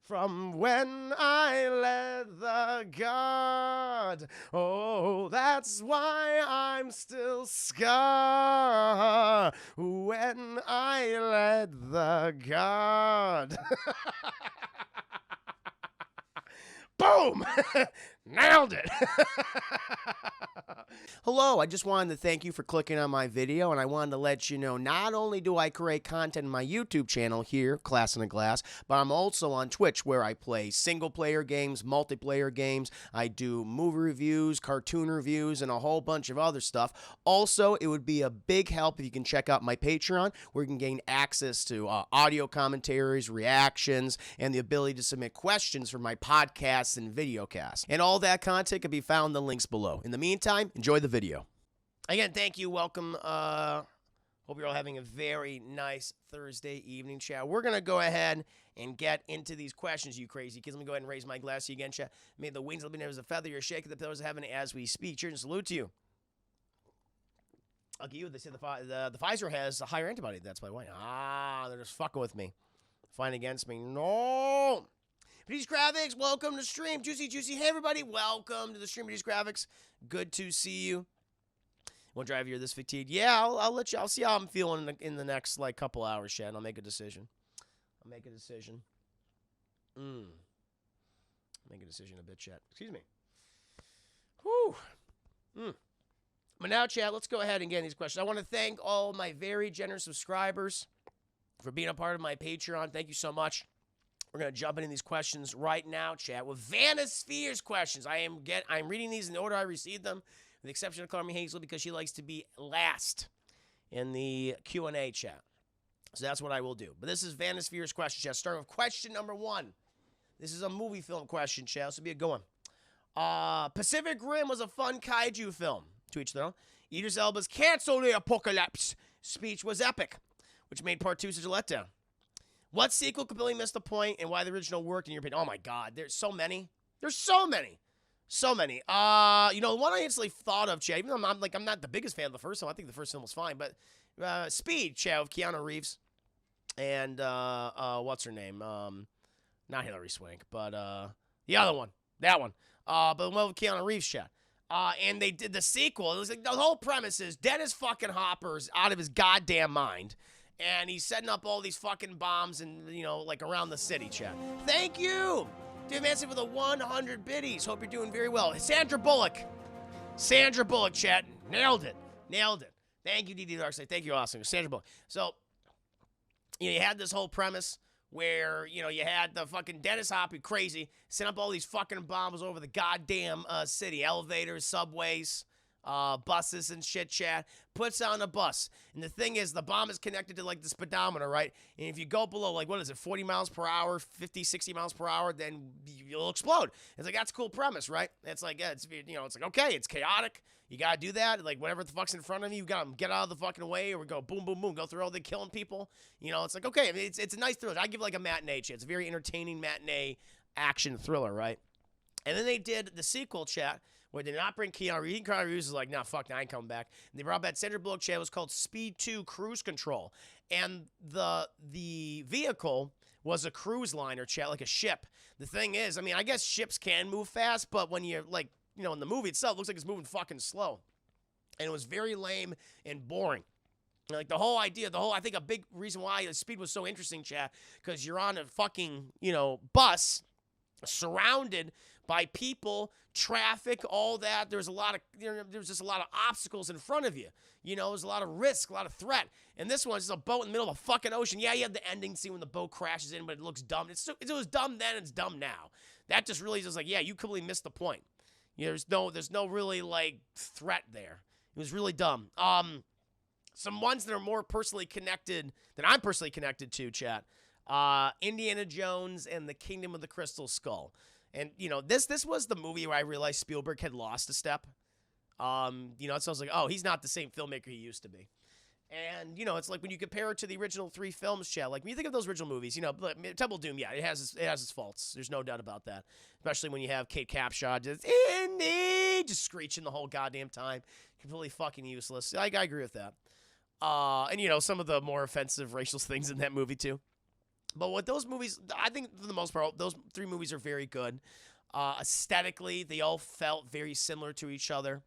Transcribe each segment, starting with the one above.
from when I led the guard. Oh, that's why I'm still scarred when I led the guard. Boom! Nailed it! Hello, I just wanted to thank you for clicking on my video, and I wanted to let you know not only do I create content on my YouTube channel here, Class in a Glass, but I'm also on Twitch where I play single-player games, multiplayer games, I do movie reviews, cartoon reviews, and a whole bunch of other stuff. Also, it would be a big help if you can check out my Patreon, where you can gain access to audio commentaries, reactions, and the ability to submit questions for my podcasts and videocasts. And all that content can be found in the links below. In the meantime, enjoy the video. Again, thank you. Welcome. Hope you're all having a very nice Thursday evening, chat. We're going to go ahead and get into these questions, you crazy kids. Let me go ahead and raise my glass to you again, chat. May the wings of the as a feather, your shake of the pillars of heaven as we speak. Cheers and salute to you. I'll give you, they say the Pfizer has a higher antibody. That's why. Ah, they're just fucking with me. Fighting against me. No. Produce Graphics, welcome to the stream. Juicy. Hey, everybody. Welcome to the stream, Produce Graphics. Good to see you. Won't drive you this fatigued. Yeah, I'll let you. I'll see how I'm feeling in the next like couple hours, Chad. I'll make a decision. Make a decision in a bit, Chad. Excuse me. Whew. But now, Chad, let's go ahead and get these questions. I want to thank all my very generous subscribers for being a part of my Patreon. Thank you so much. We're going to jump into these questions right now, chat, with Vanisphere's questions. I'm reading these in the order I received them, with the exception of Carmen Hazel, because she likes to be last in the Q&A chat. So that's what I will do. But this is Vanisphere's question, chat. Starting with question number 1. This is a movie film question, chat. This will be a good one. Pacific Rim was a fun kaiju film. To each their own. Idris Elba's "Cancel the Apocalypse" speech was epic, which made part 2 such a letdown. What sequel completely missed the point, and why the original worked in your opinion? Oh my God, there's so many. There's so many. So many. You know, the one I instantly thought of, Chad, even though I'm not the biggest fan of the first film. I think the first film was fine, but Speed, Chad, with Keanu Reeves and what's her name? Not Hilary Swank, but the other one. That one. But the one with Keanu Reeves, Chad. And they did the sequel. It was like the whole premise is Dennis fucking Hopper's out of his goddamn mind. And he's setting up all these fucking bombs and, you know, like around the city, chat. Thank you, Dave Manson, for the 100 biddies. Hope you're doing very well. Sandra Bullock, chat. Nailed it. Thank you, DD Darkside. Thank you, awesome. Sandra Bullock. So, you know, you had this whole premise where, you know, you had the fucking Dennis Hopper, crazy, set up all these fucking bombs over the goddamn city. Elevators, subways, buses and shit, chat. Puts on a bus. And the thing is, the bomb is connected to, like, the speedometer, right? And if you go below, like, what is it, 40 miles per hour, 50, 60 miles per hour, then you'll explode. It's like, that's a cool premise, right? It's like, yeah, it's, you know, it's like, okay, it's chaotic. You gotta do that. Like, whatever the fuck's in front of you, you gotta get out of the fucking way, or we go boom, boom, boom, go through all the killing people. You know, it's like, okay, I mean, it's a nice thriller. I give it like a matinee, chat. It's a very entertaining matinee action thriller, right? And then they did the sequel, chat, where they did not bring Keanu Reeves. Keanu Reeves is like, nah, fuck, I ain't coming back. And they brought back Sandra Bullock, chat. It was called Speed 2 Cruise Control. And the vehicle was a cruise liner, chat, like a ship. The thing is, I mean, I guess ships can move fast, but when you're, like, you know, in the movie itself, it looks like it's moving fucking slow. And it was very lame and boring. Like, the whole idea, I think a big reason why Speed was so interesting, chat, because you're on a fucking, you know, bus surrounded by people, traffic, all that. There's just a lot of obstacles in front of you. You know, there's a lot of risk, a lot of threat. And this one's just a boat in the middle of a fucking ocean. Yeah, you have the ending scene when the boat crashes in, but it looks dumb. It was dumb then, it's dumb now. That just really is like, yeah, you completely missed the point. You know, there's no really, like, threat there. It was really dumb. Some ones that are more personally connected, that I'm personally connected to, chat. Indiana Jones and the Kingdom of the Crystal Skull. And, you know, this was the movie where I realized Spielberg had lost a step. You know, it sounds like, oh, he's not the same filmmaker he used to be. And, you know, it's like when you compare it to the original 3 films, chat, like when you think of those original movies, you know, Temple of Doom, yeah, it has its faults. There's no doubt about that. Especially when you have Kate Capshaw just screeching the whole goddamn time. Completely fucking useless. I agree with that. And, you know, some of the more offensive racial things in that movie, too. But what those movies, I think for the most part, those 3 movies are very good. Aesthetically, they all felt very similar to each other.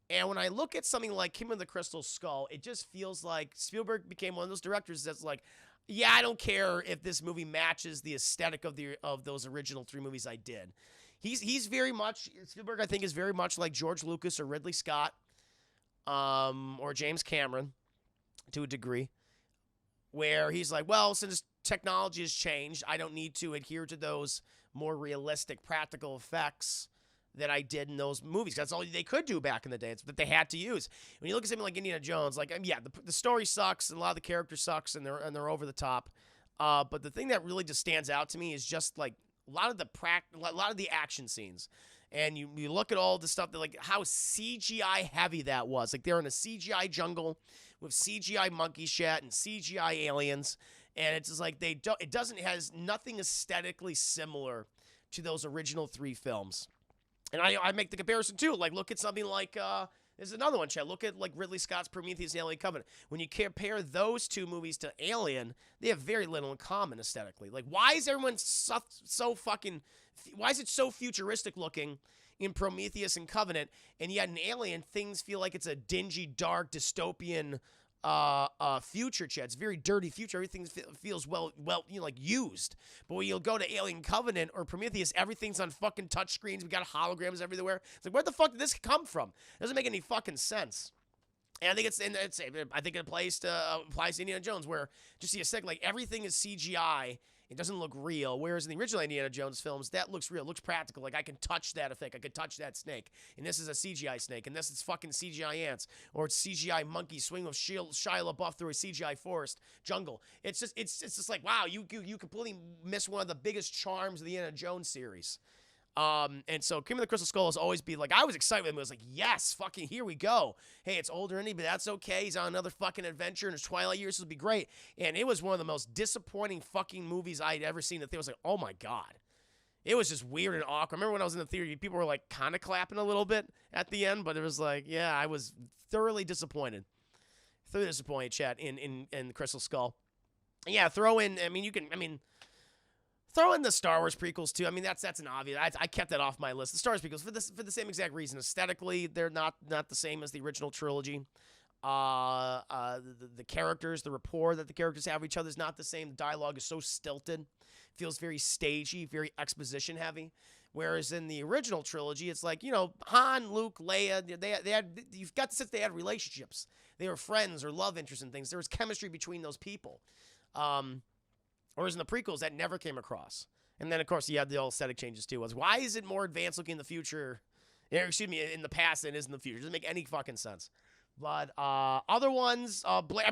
And when I look at something like Kingdom of the Crystal Skull, it just feels like Spielberg became one of those directors that's like, yeah, I don't care if this movie matches the aesthetic of those original 3 movies I did. He's very much, Spielberg I think is very much like George Lucas or Ridley Scott, or James Cameron to a degree, where he's like, well, since technology has changed, I don't need to adhere to those more realistic practical effects that I did in those movies. That's all they could do back in the day. It's that they had to use. When you look at something like Indiana Jones, like, yeah, the story sucks and a lot of the characters sucks and they're over the top. But the thing that really just stands out to me is just like a lot of the action scenes. And you look at all the stuff that, like, how CGI heavy that was. Like, they're in a CGI jungle with CGI monkey shit and CGI aliens, and it's just like it has nothing aesthetically similar to those original 3 films. And I make the comparison too. Like, look at something like there's another one, Chad. Look at like Ridley Scott's Prometheus and Alien Covenant. When you compare those 2 movies to Alien, they have very little in common aesthetically. Like, why is everyone so fucking? Why is it so futuristic looking in Prometheus and Covenant, and yet in Alien things feel like it's a dingy, dark, dystopian future, Chad? It's a very dirty future. Everything feels well, like used. But when you'll go to Alien Covenant or Prometheus, everything's on fucking touchscreens. We got holograms everywhere. It's like, where the fuck did this come from? It doesn't make any fucking sense. And I think it applies to Indiana Jones, where just the aesthetic, like, everything is CGI. It doesn't look real. Whereas in the original Indiana Jones films, that looks real. It looks practical. Like, I can touch that effect. I can touch that snake. And this is a CGI snake. And this is fucking CGI ants. Or it's CGI monkeys swinging with Shia LaBeouf through a CGI forest jungle. It's just like, wow, you completely miss one of the biggest charms of the Indiana Jones series. And so Kingdom of the Crystal Skull has always been like, I was excited when it was like, yes, fucking here we go. Hey, it's older Indy, but that's okay. He's on another fucking adventure in his twilight years. This will be great. And it was one of the most disappointing fucking movies I'd ever seen. That thing was like, oh my God. It was just weird and awkward. I remember when I was in the theater, people were like kind of clapping a little bit at the end, but it was like, yeah, I was thoroughly disappointed. Chat, in the Crystal Skull. And yeah, throw in the Star Wars prequels too. I mean, that's an obvious. I kept that off my list. The Star Wars prequels for the same exact reason. Aesthetically, they're not the same as the original trilogy. The characters, the rapport that the characters have with each other is not the same. The dialogue is so stilted, feels very stagey, very exposition heavy. Whereas in the original trilogy, it's like, Han, Luke, Leia, you've got the sense they had relationships. They were friends or love interests and things. There was chemistry between those people. Whereas in the prequels, that never came across. And then, of course, you had the all aesthetic changes, too. Why is it more advanced looking in the future, in the past than it is in the future? It doesn't make any fucking sense. But other ones, Blair,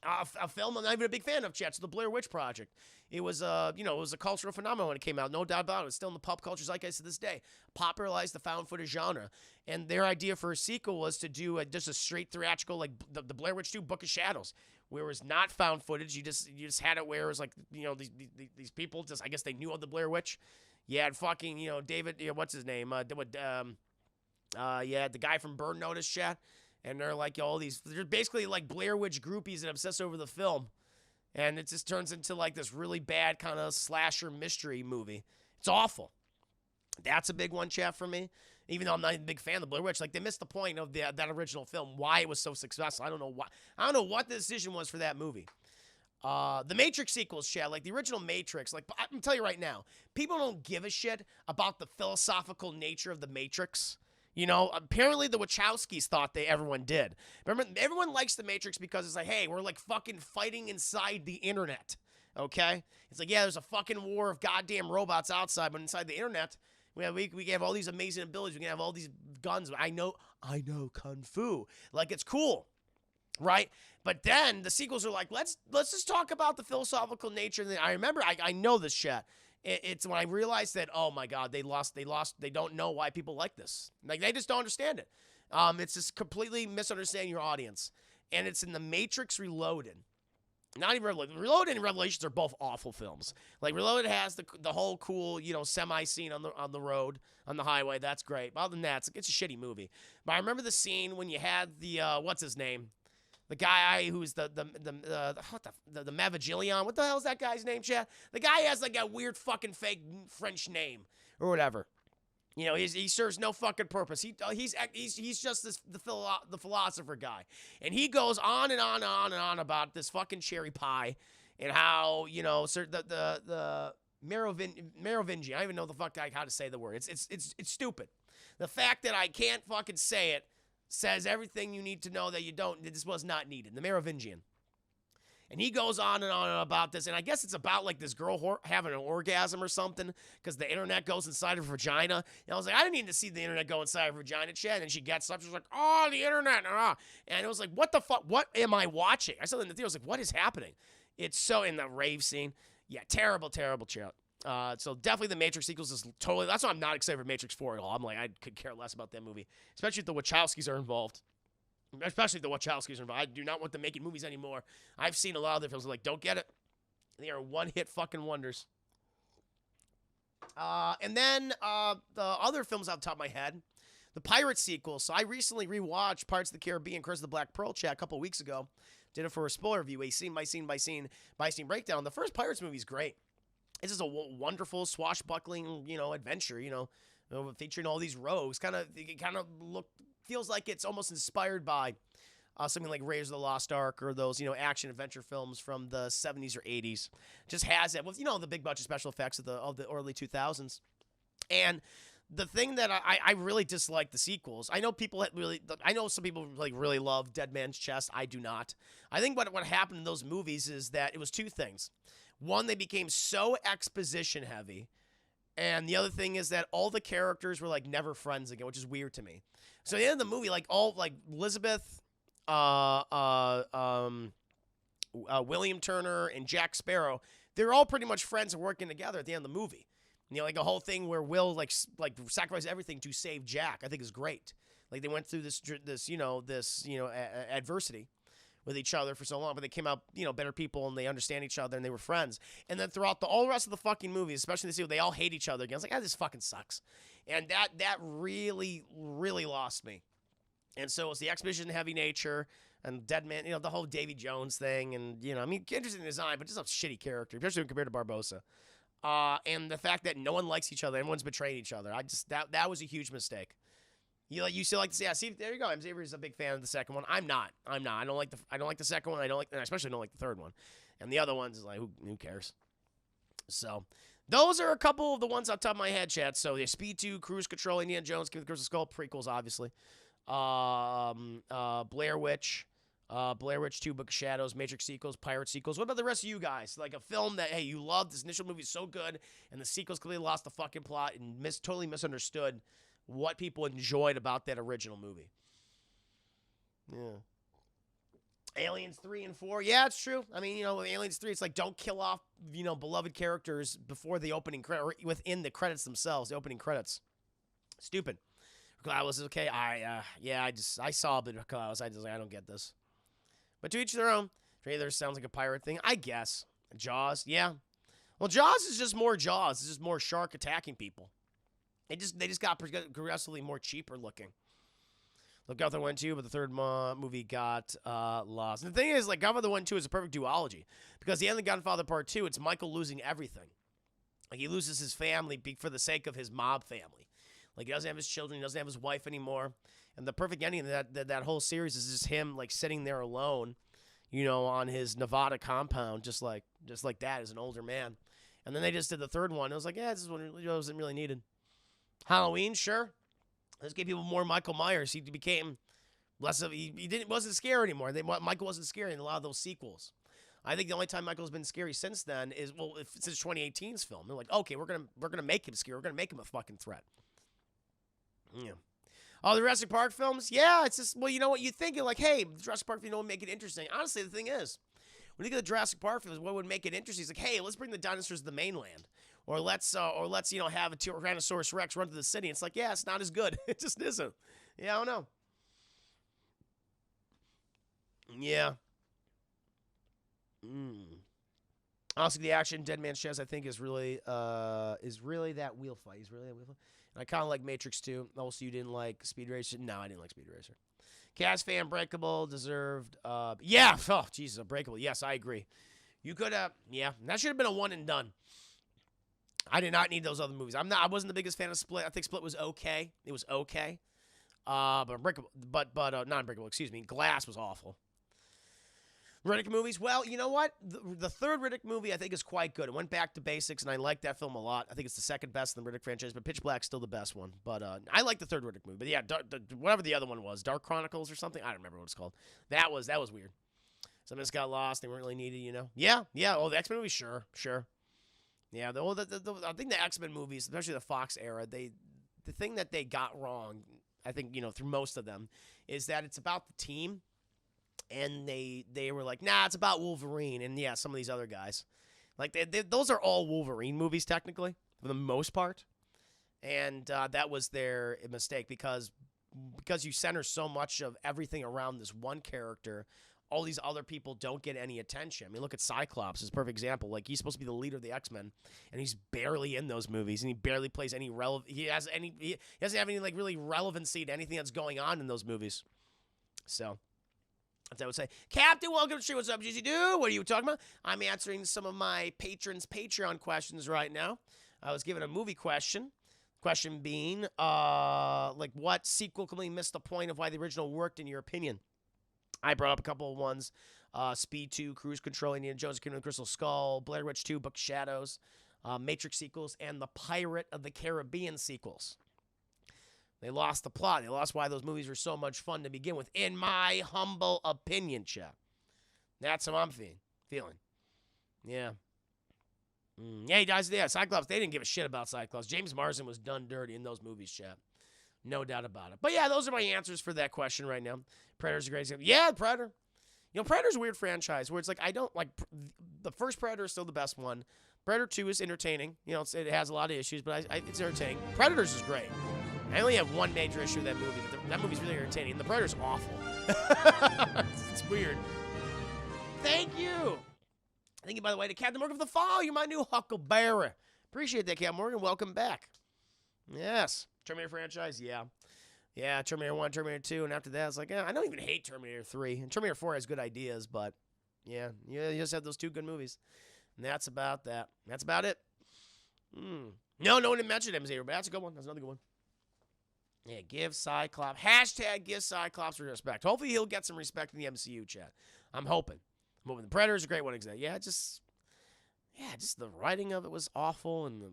a film I'm not even a big fan of, Chet, so the Blair Witch Project. It was, it was a cultural phenomenon when it came out, no doubt about it. It's still in the pop culture zeitgeist to this day. Popularized the found footage genre. And their idea for a sequel was to do just a straight theatrical, like the Blair Witch 2 Book of Shadows, where it was not found footage. You just had it where it was like, these people just, I guess they knew of the Blair Witch. You had fucking, David, what's his name? The guy from Burn Notice, chat. And they're like, they're basically like Blair Witch groupies that obsess over the film. And it just turns into like this really bad kind of slasher mystery movie. It's awful. That's a big one, chat, for me. Even though I'm not a big fan of the Blair Witch, like, they missed the point of that original film, why it was so successful. I don't know what the decision was for that movie. The Matrix sequels, chat, like the original Matrix, like, I'm gonna tell you right now, people don't give a shit about the philosophical nature of the Matrix. Apparently the Wachowskis thought everyone did. Remember, everyone likes the Matrix because it's like, hey, we're like fucking fighting inside the internet, okay? It's like, yeah, there's a fucking war of goddamn robots outside, but inside the internet, we have all these amazing abilities. We can have all these guns. I know kung fu. Like, it's cool, right? But then the sequels are like, let's just talk about the philosophical nature. And I remember, I know this shit. It's when I realized that, oh my God, they don't know why people like this. Like, they just don't understand it. It's just completely misunderstanding your audience. And it's in The Matrix Reloaded. Not even Reloaded and Revelations are both awful films. Like, Reloaded has the whole cool, semi scene on the road, on the highway. That's great. But other than that, it's a shitty movie. But I remember the scene when you had the, what's his name? The guy who's the Mavagilion. What the hell's that guy's name, Chad? The guy has like a weird fucking fake French name or whatever. You know, he serves no fucking purpose. He's just the philosopher guy, and he goes on and on and on and on about this fucking cherry pie, and how, you know, the Merovingian. I don't even know how to say the word. It's stupid. The fact that I can't fucking say it says everything you need to know that you don't. This was not needed. The Merovingian. And he goes on and on about this, and I guess it's about like this girl having an orgasm or something because the internet goes inside her vagina. And I was like, I didn't need to see the internet go inside her vagina, Chad. And she gets up, she's like, oh, the internet. And it was like, what the fuck? What am I watching? I saw it in the theater. I was like, what is happening? It's so in the rave scene. Yeah, terrible, terrible, Chad. So definitely the Matrix sequels is totally. That's why I'm not excited for Matrix 4 at all. I'm like, I could care less about that movie, especially if the Wachowskis are involved. Especially if the Wachowskis are involved. I do not want them making movies anymore. I've seen a lot of their films. I'm like, don't get it. They are one-hit fucking wonders. And then the other films off the top of my head, the Pirate sequel. So I recently rewatched Pirates of the Caribbean, Curse of the Black Pearl chat a couple weeks ago. Did it for a spoiler review, a scene by scene breakdown. The first Pirates movie is great. It's just a wonderful swashbuckling, you know, adventure, you know, featuring all these rogues. Feels like it's almost inspired by something like Raiders of the Lost Ark or those, you know, action adventure films from the 70s or 80s. Just has it with, you know, the big budget special effects of the early 2000s. And the thing that I really dislike the sequels. I know some people like really love Dead Man's Chest. I do not. I think what happened in those movies is that it was two things. One, they became so exposition heavy. And the other thing is that all the characters were like never friends again, which is weird to me. So at the end of the movie, like Elizabeth, William Turner, and Jack Sparrow, they're all pretty much friends and working together at the end of the movie. You know, like a whole thing where Will like sacrificed everything to save Jack. I think is great. Like they went through this adversity with each other for so long, but they came out, you know, better people, and they understand each other, and they were friends. And then throughout all the rest of the fucking movies, especially the sequel, they all hate each other again. I was like, this fucking sucks. And that really, really lost me. And so it's the exposition-heavy nature and Dead Man, you know, the whole Davy Jones thing, and, you know, I mean, interesting design, but just a shitty character, especially compared to Barbossa. And the fact that no one likes each other, everyone's betrayed each other. That was a huge mistake. You still like to see? Yeah, see, there you go. M. Xavier's a big fan of the second one. I'm not. I don't like the second one. I especially don't like the third one. And the other ones is like, who cares? So those are a couple of the ones off the top of my head, chat. So the Speed 2, Cruise Control, Indiana Jones, King of the Crystal Skull, prequels, obviously. Blair Witch 2, Book of Shadows, Matrix sequels, Pirate sequels. What about the rest of you guys? Like a film that, hey, you loved, this initial movie is so good, and the sequels clearly lost the fucking plot and totally misunderstood what people enjoyed about that original movie. Yeah. Aliens 3 and 4. Yeah, it's true. I mean, you know, with Aliens 3, it's like don't kill off, you know, beloved characters before the opening credit, or within the credits themselves, the opening credits. Stupid. Cloudless is okay. I saw a bit of Cloudless. I don't get this. But to each their own. Trailer sounds like a pirate thing. I guess. Jaws, yeah. Well, Jaws is just more Jaws. It's just more shark attacking people. They just got progressively more cheaper looking. Look, Godfather 1 2, but the third movie got lost. And the thing is, like, Godfather 1 2 is a perfect duology. Because the end of Godfather Part 2, it's Michael losing everything. Like, he loses his family for the sake of his mob family. Like, he doesn't have his children, he doesn't have his wife anymore. And the perfect ending of that whole series is just him, like, sitting there alone, you know, on his Nevada compound, just like that as an older man. And then they just did the third one. It was like, yeah, this wasn't really needed. Halloween, sure. Let's give people more Michael Myers. He became less of wasn't scary anymore. Michael wasn't scary in a lot of those sequels. I think the only time Michael's been scary since then is since 2018's film. They're like, okay, we're gonna make him scary. We're gonna make him a fucking threat. Yeah. Oh, the Jurassic Park films? Yeah, it's just, well, you know what? You think, you're like, hey, the Jurassic Park film would make it interesting. Honestly, the thing is, when you get the Jurassic Park films, what would make it interesting is like, hey, let's bring the dinosaurs to the mainland. Or let's you know, have a Tyrannosaurus Rex run through the city. It's like, yeah, it's not as good. It just isn't. Yeah, I don't know. Yeah. Honestly, the action Dead Man's Chest, I think, is really that wheel fight. He's really that wheel fight. And I kind of like Matrix 2. Also, you didn't like Speed Racer? No, I didn't like Speed Racer. Cast fan Unbreakable deserved. Yeah. Oh, Jesus, Unbreakable. Yes, I agree. You could have. Yeah, that should have been a one and done. I did not need those other movies. I wasn't the biggest fan of Split. I think Split was okay. It was okay. But Unbreakable, not Unbreakable. Excuse me. Glass was awful. Riddick movies. Well, you know what? The third Riddick movie I think is quite good. It went back to basics, and I like that film a lot. I think it's the second best in the Riddick franchise, but Pitch Black's still the best one. But I like the third Riddick movie. But yeah, whatever the other one was, Dark Chronicles or something. I don't remember what it's called. That was weird. Some just got lost. They weren't really needed, you know. Yeah. Oh, the X-Men movies, sure. Yeah, I think the X-Men movies, especially the Fox era, the thing that they got wrong, I think, you know, through most of them, is that it's about the team. And they were like, nah, it's about Wolverine. And yeah, some of these other guys. Like, those are all Wolverine movies, technically, for the most part. And that was their mistake because you center so much of everything around this one character, all these other people don't get any attention. I mean, look at Cyclops as a perfect example. Like, he's supposed to be the leader of the X-Men, and he's barely in those movies, and he barely plays any he doesn't have any, like, really relevancy to anything that's going on in those movies. So... I would say, Captain, welcome to the stream. What's up, GC Dude? What are you talking about? I'm answering some of my patrons' Patreon questions right now. I was given a movie question. Question being, like, what sequel completely missed the point of why the original worked, in your opinion? I brought up a couple of ones. Speed 2, Cruise Control, Indiana Jones, Kingdom of the Crystal Skull, Blair Witch 2, Book of Shadows, Matrix sequels, and the Pirate of the Caribbean sequels. They lost the plot. They lost why those movies were so much fun to begin with, in my humble opinion, chap. That's how I'm feeling. Yeah. Yeah, he dies. Yeah, Cyclops, they didn't give a shit about Cyclops. James Marsden was done dirty in those movies, chap. No doubt about it. But yeah, those are my answers for that question right now. Predator's a great example. Yeah, Predator. You know, Predator's a weird franchise where it's like, I don't like, the first Predator is still the best one. Predator 2 is entertaining. You know, it has a lot of issues, but it's entertaining. Predators is great. I only have one major issue with that movie, but that movie's really entertaining. And the Predator's awful. It's weird. Thank you. Thank you, by the way, to Captain Morgan for the follow. You're my new Huckleberry. Appreciate that, Captain Morgan. Welcome back. Yes. Terminator franchise, yeah. Yeah, Terminator 1, Terminator 2, and after that, it's like, I don't even hate Terminator 3. And Terminator 4 has good ideas, but, yeah, you just have those two good movies. And that's about that. That's about it. No one didn't mention MZ, but that's a good one. That's another good one. Yeah, give Cyclops. Hashtag give Cyclops respect. Hopefully he'll get some respect in the MCU, chat. I'm hoping. The Predator is a great one example. Yeah, just the writing of it was awful, and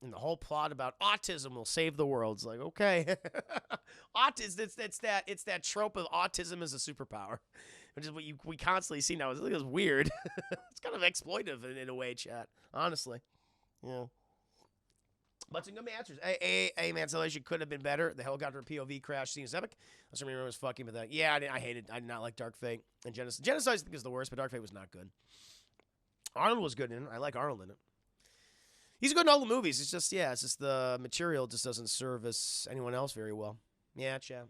the whole plot about autism will save the world. It's like, okay. Autism, it's that trope of autism as a superpower, which is what we constantly see now. It's weird. It's kind of exploitive in a way, chat. Honestly. Yeah. But some good answers. A Manstellation could have been better. The helicopter POV crash scene is epic. I still remember it was fucking with that. Yeah, I hated. I did not like Dark Fate and Genocide. Genocide I think is the worst, but Dark Fate was not good. Arnold was good in it. I like Arnold in it. He's good in all the movies. It's just the material just doesn't service anyone else very well. Yeah, chat.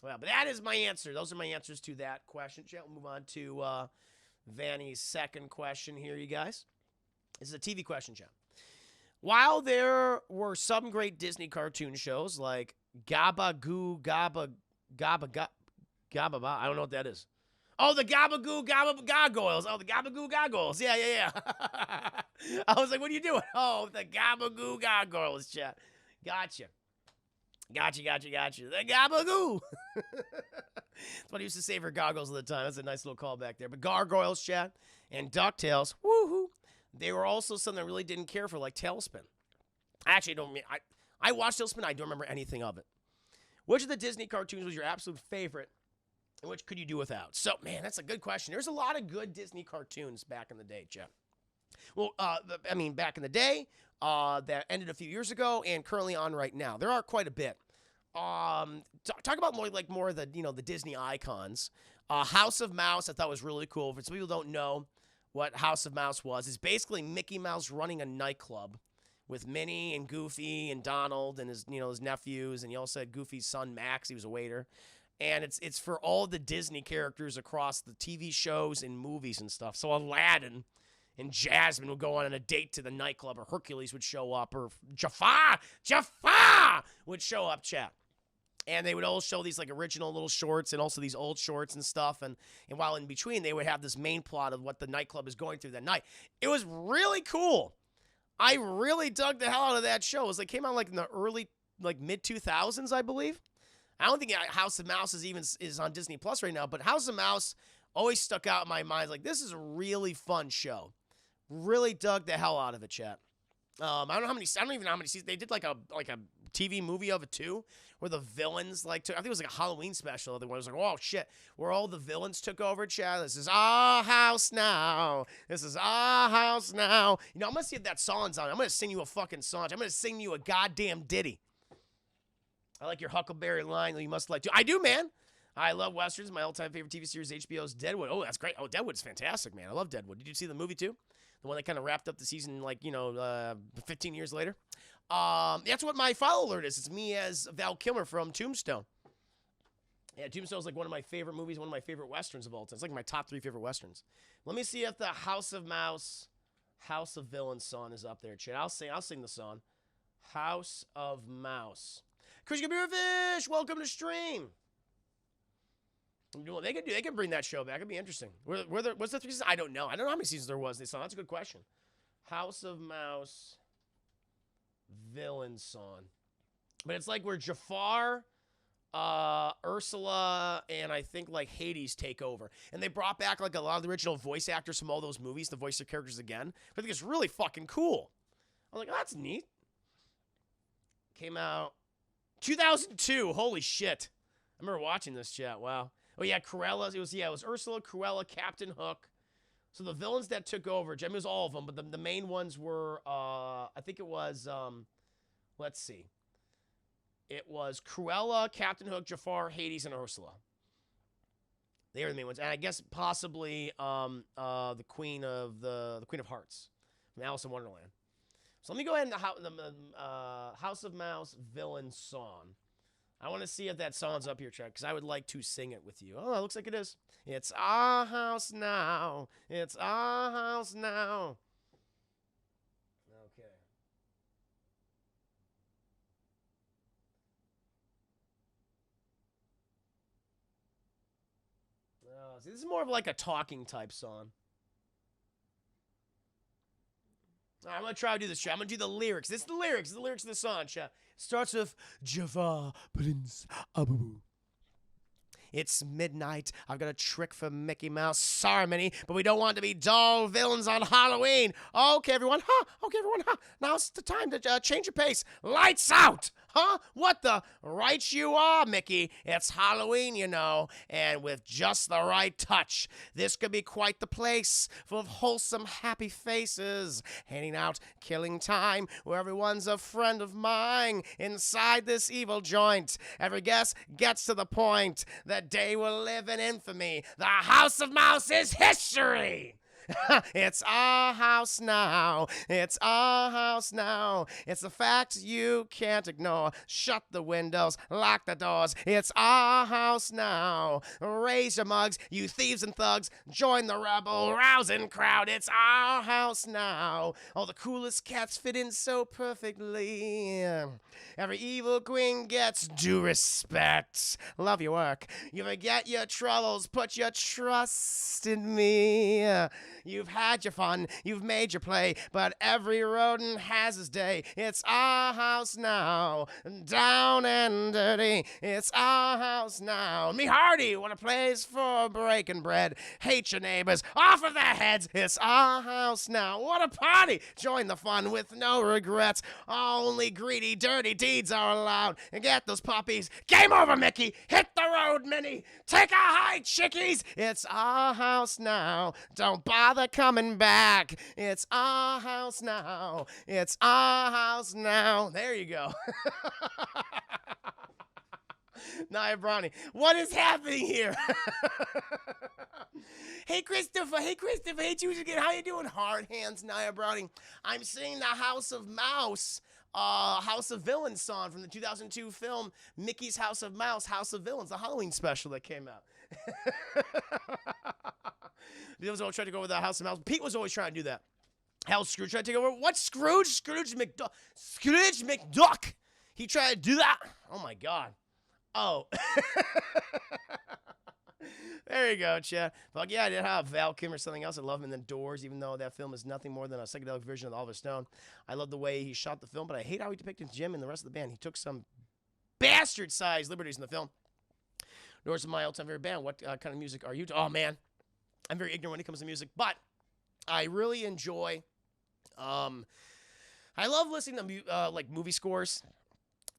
Well, but that is my answer. Those are my answers to that question. Chat. We'll move on to Vanny's second question here, you guys. This is a TV question, chat. While there were some great Disney cartoon shows like Gabba Goo Gabba Gabba Gabba, I don't know what that is. Oh, the Gabba Goo Gabba Gargoyles. Oh, the Gabba Goo Gargoyles. Yeah. I was like, what are you doing? Oh, the Gabba Goo Gargoyles, chat. Gotcha. The Gabba Goo. That's what I used to say for goggles at the time. That's a nice little callback there. But Gargoyles, chat, and DuckTales, woohoo. They were also something I really didn't care for, like Tailspin. I actually don't mean... I watched Tailspin. I don't remember anything of it. Which of the Disney cartoons was your absolute favorite, and which could you do without? So, man, that's a good question. There's a lot of good Disney cartoons back in the day, Jeff. Well, back in the day, that ended a few years ago, and currently on right now. There are quite a bit. Talk about more of the, the Disney icons. House of Mouse, I thought was really cool. For some people who don't know what House of Mouse was, it's basically Mickey Mouse running a nightclub with Minnie and Goofy and Donald and his nephews, and he also had Goofy's son Max. He was a waiter, and it's for all the Disney characters across the TV shows and movies and stuff. So Aladdin and Jasmine would go on a date to the nightclub, or Hercules would show up, or Jafar would show up, chat. And they would all show these like original little shorts and also these old shorts and stuff. And while in between, they would have this main plot of what the nightclub is going through that night. It was really cool. I really dug the hell out of that show. It was like came out like in the early, like mid 2000s, I believe. I don't think House of Mouse is on Disney Plus right now, but House of Mouse always stuck out in my mind. Like, this is a really fun show. Really dug the hell out of it, chat. I don't even know how many seasons. They did like a TV movie of it too, where the villains I think it was like a Halloween special. It was like, oh shit, where all the villains took over, chat. This is our house now. This is our house now. You know, I'm gonna see if that song's on. I'm gonna sing you a fucking song. I'm gonna sing you a goddamn ditty. I like your Huckleberry line that you must like too. I do, man. I love Westerns. My all-time favorite TV series, HBO's Deadwood. Oh, that's great. Oh, Deadwood's fantastic, man. I love Deadwood. Did you see the movie too? The one that kind of wrapped up the season, 15 years later. That's what my follow alert is. It's me as Val Kilmer from Tombstone. Yeah, Tombstone's like one of my favorite movies, one of my favorite Westerns of all time. It's like my top 3 favorite Westerns. Let me see if the House of Mouse, House of Villains song is up there, chat. I'll sing the song. House of Mouse. Chris Fish, welcome to stream. They can bring that show back. It'd be interesting. What's the 3 seasons? I don't know. I don't know how many seasons there was. That's a good question. House of Mouse villain song. But it's like where Jafar, Ursula, and I think like Hades take over. And they brought back like a lot of the original voice actors from all those movies to voice their characters again. I think it's really fucking cool. I was like, oh, that's neat. Came out 2002. Holy shit. I remember watching this, chat. Wow. Oh, yeah, Cruella. It was Ursula, Cruella, Captain Hook. So the villains that took over, it was all of them, but the main ones were, I think it was, let's see. It was Cruella, Captain Hook, Jafar, Hades, and Ursula. They are the main ones. And I guess possibly the Queen of Hearts from Alice in Wonderland. So let me go ahead and the House of Mouse villain song. I want to see if that song's up here, Chuck, because I would like to sing it with you. Oh, it looks like it is. It's our house now. It's our house now. Okay. See, this is more of like a talking type song. I'm going to try to do this, chat. I'm going to do the lyrics. This is the lyrics. The lyrics of the song, chat. Starts with Jafar, Prince Abu. It's midnight. I've got a trick for Mickey Mouse. Sorry, Minnie, but we don't want to be dull villains on Halloween. Okay, everyone. Huh? Okay, everyone. Huh? Now's the time to change your pace. Lights out. Huh? What the? Right you are, Mickey. It's Halloween, you know, and with just the right touch, this could be quite the place full of wholesome, happy faces, handing out killing time where everyone's a friend of mine. Inside this evil joint, every guest gets to the point. The day will live in infamy. The House of Mouse is history. It's our house now. It's our house now. It's the fact you can't ignore. Shut the windows, lock the doors. It's our house now. Raise your mugs, you thieves and thugs. Join the rebel rousing crowd. It's our house now. All the coolest cats fit in so perfectly. Every evil queen gets due respect. Love your work. You forget your troubles. Put your trust in me. You've had your fun, you've made your play, but every rodent has his day. It's our house now, down and dirty. It's our house now. Me Hardy, what a place for breaking bread. Hate your neighbors, off of their heads. It's our house now. What a party! Join the fun with no regrets. Only greedy, dirty deeds are allowed. And get those puppies. Game over, Mickey. Hit the road, Minnie. Take a hike, chickies. It's our house now. Don't bother coming back. It's our house now. It's our house now. There you go. Nia Brownie. What is happening here? Hey, Christopher. Hey, Christopher. Hey, Tuesday again. How you doing? Hard hands, Nia Brownie. I'm singing the House of Mouse. House of Villains song from the 2002 film Mickey's House of Mouse, House of Villains, the Halloween special that came out. He was always trying to go over the House of Mouse. Pete was always trying to do that. Hell, Scrooge tried to take over. What Scrooge? Scrooge McDuck. He tried to do that. Oh, my God. Oh. There you go, Chad. Fuck yeah, I did have Val Kim or something else. I love him in The Doors, even though that film is nothing more than a psychedelic version of Oliver Stone. I love the way he shot the film, but I hate how he depicted Jim and the rest of the band. He took some bastard-sized liberties in the film. Doors is my all-time favorite band. What kind of music are you? Oh, man. I'm very ignorant when it comes to music, but I really enjoy... I love listening to like movie scores.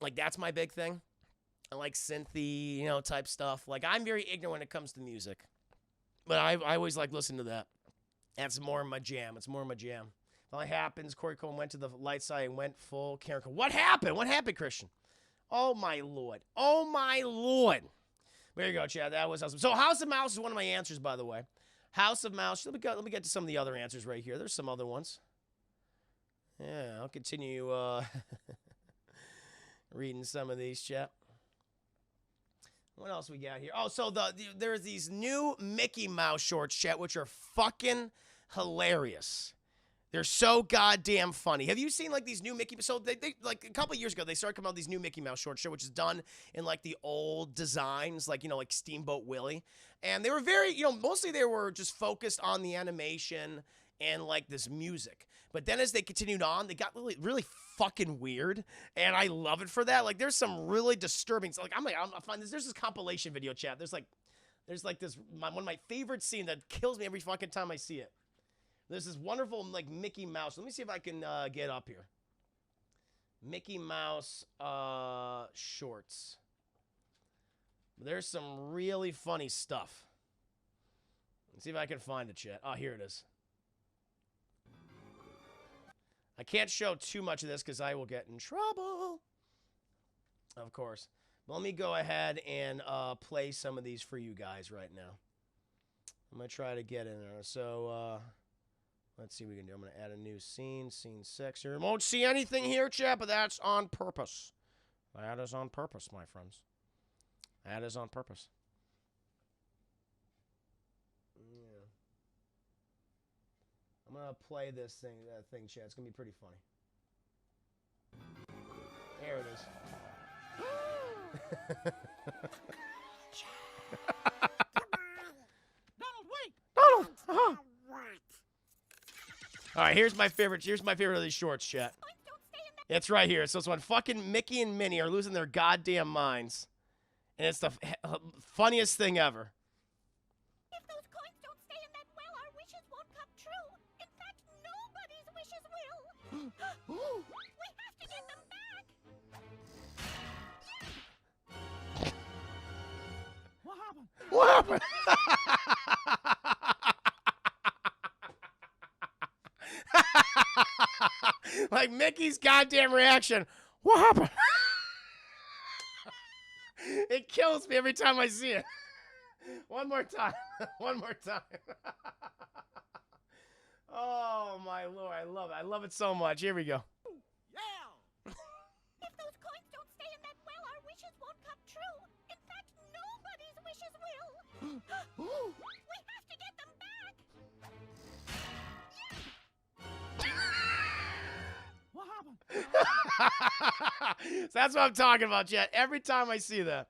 Like, that's my big thing. I like synthy, type stuff. Like, I'm very ignorant when it comes to music. But I always like listening to that. That's more my jam. It's more my jam. If it happens, Corey Cohen went to the light side and went full Karen. What happened? What happened, Christian? Oh, my Lord. Oh, my Lord. There you go, Chad. That was awesome. So, House of Mouse is one of my answers, by the way. House of Mouse. Let me get to some of the other answers right here. There's some other ones. Yeah, I'll continue reading some of these, chat. What else we got here? Oh, so there's these new Mickey Mouse shorts, chat, which are fucking hilarious. They're so goddamn funny. Have you seen like these new Mickey? So they like a couple of years ago they started coming out with these new Mickey Mouse shorts, which is done in like the old designs, like like Steamboat Willie, and they were very mostly they were just focused on the animation and like this music. But then as they continued on, they got really fucking weird, and I love it for that. Like, there's some really disturbing. So, like, I'm find this. There's this compilation video, chat. There's this one of my favorite scene that kills me every fucking time I see it. There's this wonderful like Mickey Mouse. Let me see if I can get up here. Mickey Mouse shorts. There's some really funny stuff. Let's see if I can find it, chat. Oh, here it is. I can't show too much of this because I will get in trouble. Of course. But let me go ahead and play some of these for you guys right now. I'm going to try to get in there. So, let's see what we can do. I'm going to add a new scene. Scene 6 here. You won't see anything here, chat, but that's on purpose. That is on purpose, my friends. That is on purpose. I'm going to play this thing, chat. It's going to be pretty funny. There it is. Donald, wait! Donald! Uh-huh. All right, here's my favorite of these shorts, chat. It's right here. So it's when fucking Mickey and Minnie are losing their goddamn minds. And it's the funniest thing ever. We have to get them back. What happened? What happened? Like Mickey's goddamn reaction. What happened? It kills me every time I see it. One more time. One more time. Oh, my Lord. I love it. I love it so much. Here we go. Yeah! If those coins don't stay in that well, our wishes won't come true. In fact, nobody's wishes will. We have to get them back. What happened? So that's what I'm talking about, Jet. Every time I see that,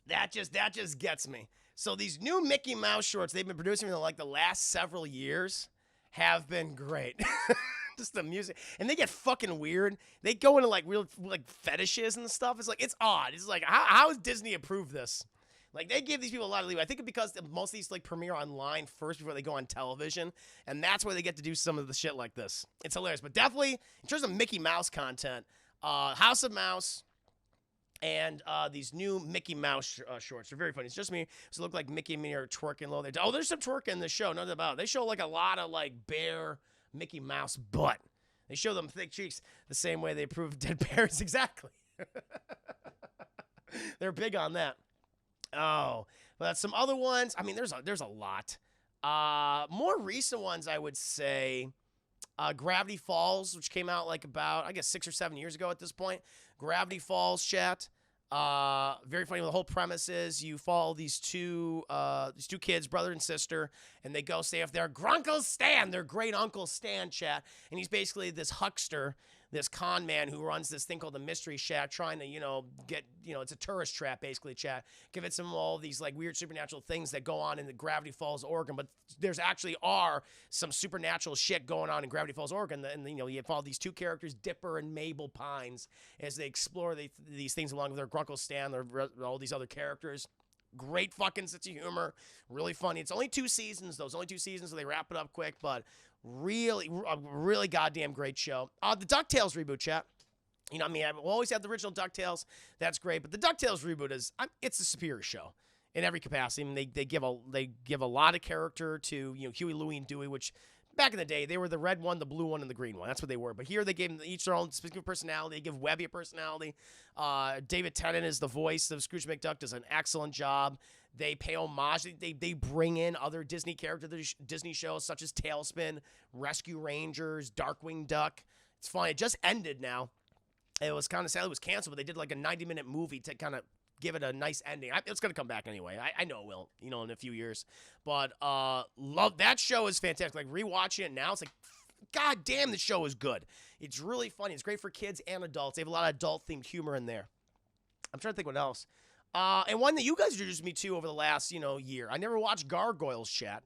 that just gets me. So these new Mickey Mouse shorts they've been producing for like the last several years have been great. Just the music, and they get fucking weird. They go into like real like fetishes and stuff. It's like it's odd. It's like how has Disney approved this? Like they give these people a lot of leeway. I think because most of these like premiere online first before they go on television, and that's where they get to do some of the shit like this. It's hilarious. But definitely in terms of Mickey Mouse content, House of Mouse. And these new Mickey Mouse shorts are very funny. It's just me. So it look like Mickey and Minnie are twerking low. Oh, there's some twerking in the show. Nothing about it. They show like a lot of like bare Mickey Mouse butt. They show them thick cheeks the same way they approve dead bears. Exactly. They're big on that. Oh, but some other ones. I mean, there's a lot. More recent ones, I would say. Gravity Falls, which came out like about, I guess, 6 or 7 years ago at this point. Gravity Falls, chat. Very funny. The whole premise is you follow these two kids, brother and sister, and they go stay with their Grunkle Stan, their great uncle Stan, chat. And he's basically this huckster this con man who runs this thing called the Mystery Shack, trying to, get, it's a tourist trap, basically, chat. Convince him all these, like, weird supernatural things that go on in the Gravity Falls, Oregon. But there's actually some supernatural shit going on in Gravity Falls, Oregon. And, you follow these two characters, Dipper and Mabel Pines, as they explore these things along with their Grunkle Stan, all these other characters. Great fucking sense of humor. Really funny. It's only 2 seasons, though. It's only 2 seasons, so they wrap it up quick. But really goddamn great show. The Ducktales reboot, chat. I've always had the original Ducktales. That's great. But the Ducktales reboot it's a superior show in every capacity. I mean, they give a lot of character to, Huey, Louie, and Dewey, which back in the day, they were the red one, the blue one, and the green one. That's what they were. But here they gave them each their own specific personality. They give Webby a personality. David Tennant is the voice of Scrooge McDuck, does an excellent job. They pay homage. They bring in other Disney characters, Disney shows such as Tailspin, Rescue Rangers, Darkwing Duck. It's fun. It just ended now. It was kind of sad it was canceled, but they did like a 90-minute movie to kind of give it a nice ending. It's going to come back anyway. I know it will, in a few years. But love that show is fantastic. Like, rewatching it now, it's like, god damn, the show is good. It's really funny. It's great for kids and adults. They have a lot of adult-themed humor in there. I'm trying to think what else. And one that you guys introduced me to over the last, year. I never watched Gargoyles, chat.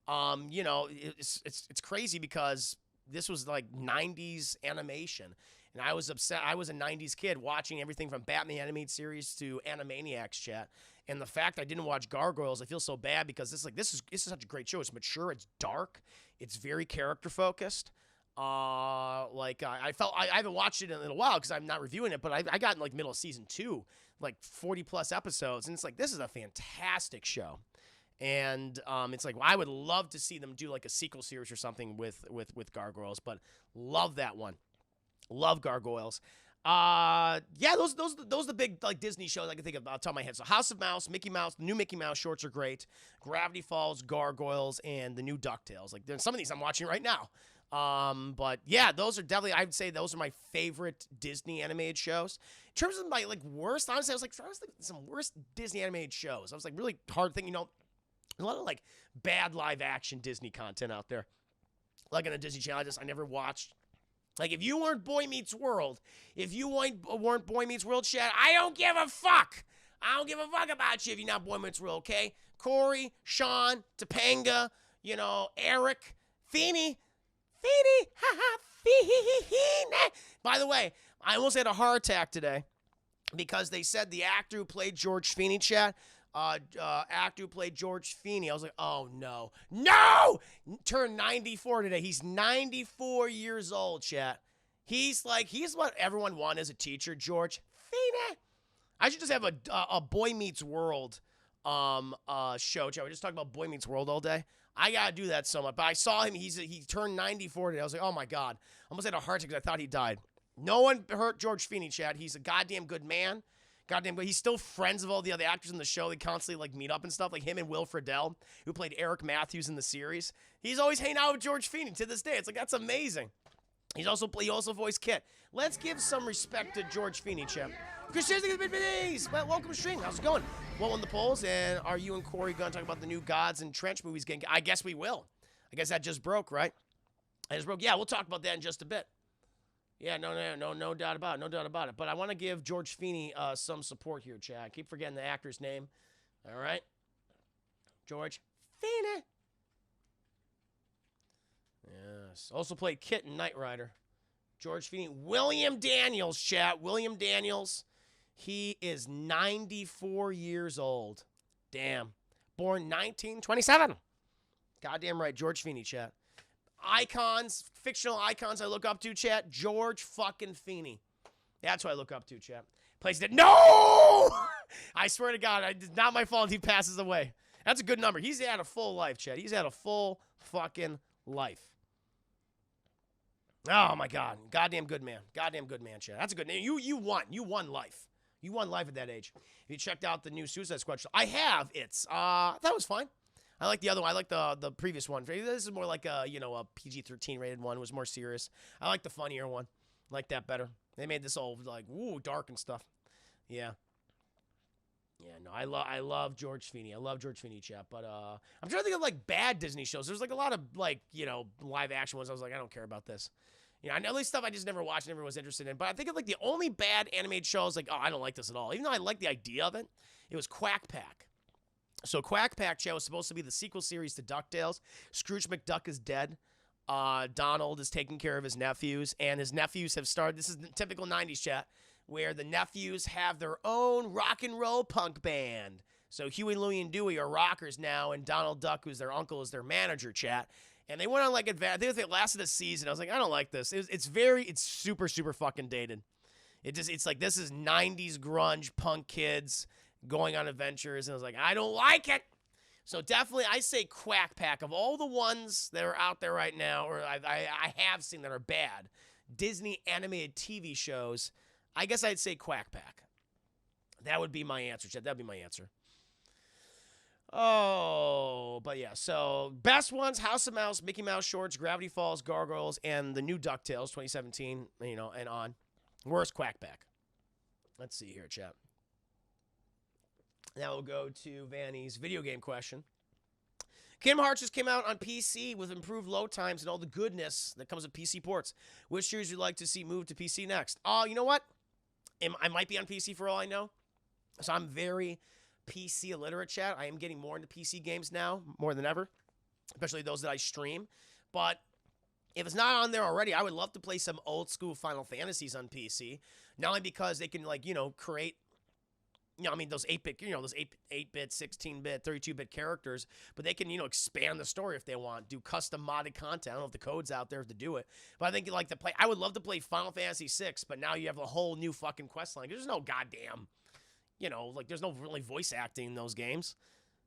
It's crazy because this was like 90s animation. And I was upset. I was a 90s kid watching everything from Batman animated series to Animaniacs, chat. And the fact I didn't watch Gargoyles, I feel so bad because this is such a great show. It's mature. It's dark. It's very character focused. I haven't watched it in a while because I'm not reviewing it, but I got in like middle of season 2, like 40 plus episodes, and it's like this is a fantastic show. And it's like I would love to see them do like a sequel series or something with Gargoyles, but love that one. Love Gargoyles. Those are the big like Disney shows I can think of off the top of my head. So House of Mouse, Mickey Mouse, the new Mickey Mouse shorts are great. Gravity Falls, Gargoyles, and the new DuckTales. Like there's some of these I'm watching right now. But yeah, those are definitely, I would say those are my favorite Disney animated shows. In terms of my like worst, honestly, I was thinking some worst Disney animated shows. I was like really hard thinking, a lot of like bad live action Disney content out there. Like on the Disney Channel, I never watched. Like, if you weren't Boy Meets World, weren't Boy Meets World, chat, I don't give a fuck. I don't give a fuck about you if you're not Boy Meets World, okay? Corey, Sean, Topanga, Eric, Feeny, By the way, I almost had a heart attack today because they said the actor who played George Feeney, chat, actor who played George Feeney. I was like, oh no. Turned 94 today. He's 94 years old, chat. He's what everyone wanted as a teacher, George Feeney. I should just have a Boy Meets World show, chat. We just talk about Boy Meets World all day. I gotta do that so much. But I saw him. He turned 94 today. I was like, oh my god. I almost had a heart attack because I thought he died. No one hurt George Feeney, chat. He's a goddamn good man. Goddamn good. He's still friends with all the other actors in the show. They constantly like meet up and stuff. Like him and Will Friedle, who played Eric Matthews in the series. He's always hanging out with George Feeney to this day. It's like, that's amazing. He also voiced Kit. Let's give some respect to George Feeney, champ. Well, welcome to stream. How's it going? What won the polls? And are you and Corey going to talk about the new Gods and Trench movies? I guess we will. I guess that just broke, right? I just broke. Yeah, we'll talk about that in just a bit. Yeah, no doubt about it. No doubt about it. But I want to give George Feeney some support here, Chad. I keep forgetting the actor's name. All right? George Feeney. Yes. Also played Kit in Knight Rider. George Feeney. William Daniels, chat. William Daniels. He is 94 years old. Damn. Born 1927. Goddamn right. George Feeney, chat. Icons, fictional icons I look up to, chat. George fucking Feeney. That's what I look up to, chat. Plays that. No! I swear to God, it's not my fault he passes away. That's a good number. He's had a full life, chat. He's had a full fucking life. Oh, my God. Goddamn good man. Goddamn good man, chat. That's a good name. You won. You won life. You won life at that age. If you checked out the new Suicide Squad show, I have. That was fine. I like the other one. I like the previous one. This is more like a PG-13 rated one. It was more serious. I like the funnier one. I like that better. They made this all like dark and stuff. Yeah. Yeah, no, I love George Feeney. I love George Feeney, chat. But I'm trying to think of like bad Disney shows. There's like a lot of like live action ones. I was like, I don't care about this. You know, I know these stuff I just never watched, never was interested in. But I think of like the only bad animated shows, like, oh, I don't like this at all. Even though I like the idea of it, it was Quack Pack. So Quack Pack Show was supposed to be the sequel series to DuckTales. Scrooge McDuck is dead. Donald is taking care of his nephews, and his nephews have started. This is the typical 90s chat, where the nephews have their own rock and roll punk band. So Huey, Louie, and Dewey are rockers now, and Donald Duck, who's their uncle, is their manager, chat. And they went on like I think they lasted a season. I was like, I don't like this. It's super, super fucking dated. It's like this is 90s grunge punk kids going on adventures, and I was like, I don't like it. So definitely, I say Quack Pack. Of all the ones that are out there right now, or I have seen that are bad, Disney animated TV shows, I guess I'd say Quack Pack. That would be my answer, Chet. That would be my answer. Oh, but yeah, so best ones, House of Mouse, Mickey Mouse Shorts, Gravity Falls, Gargoyles, and the new DuckTales 2017, you know, and on. Worst Quack Pack. Let's see here, chat. Now we'll go to Vanny's video game question. Kingdom Hearts just came out on PC with improved load times and all the goodness that comes with PC ports. Which series would you like to see move to PC next? Oh, you know what? I might be on PC for all I know. So I'm very PC illiterate, chat. I am getting more into PC games now, more than ever, especially those that I stream. But if it's not on there already, I would love to play some old school Final Fantasies on PC. Not only because they can, like, you know, create, you know, I mean, those 8-bit, you know, those 8-bit, 16-bit, 32-bit characters, but they can, you know, expand the story if they want, do custom modded content. I don't know if the code's out there to do it, but I think you like to play. I would love to play Final Fantasy VI, but now you have a whole new fucking quest line. There's no goddamn, you know, like there's no really voice acting in those games.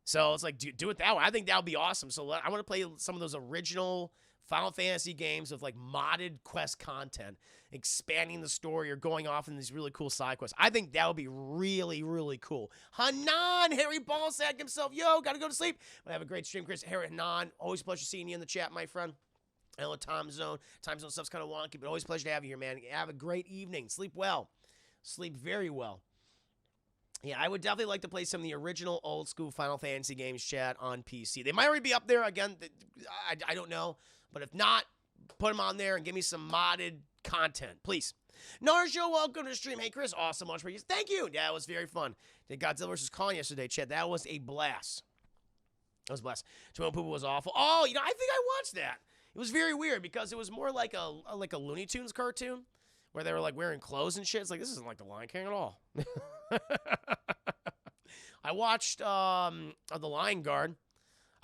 So it's like, do it that way. I think that would be awesome. So I want to play some of those original Final Fantasy games with like modded quest content, expanding the story or going off in these really cool side quests. I think that would be really, really cool. Hanan, Harry Ballsack himself. Yo, gotta go to sleep. I have a great stream, Chris. Harry, Hanan, always a pleasure seeing you in the chat, my friend. I know time zone stuff's kind of wonky, but always a pleasure to have you here, man. Have a great evening. Sleep well. Sleep very well. Yeah, I would definitely like to play some of the original old school Final Fantasy games, chat, on PC. They might already be up there. Again, I don't know. But if not, put them on there and give me some modded content, please. Narsho, welcome to the stream. Hey, Chris, awesome. Much for you. Thank you. Yeah, it was very fun. Did Godzilla vs. Kong yesterday, chat. That was a blast. That was a blast. Timon Poopa was awful. Oh, you know, I think I watched that. It was very weird because it was more like a Looney Tunes cartoon where they were like wearing clothes and shit. It's like, this isn't like the Lion King at all. I watched The Lion Guard.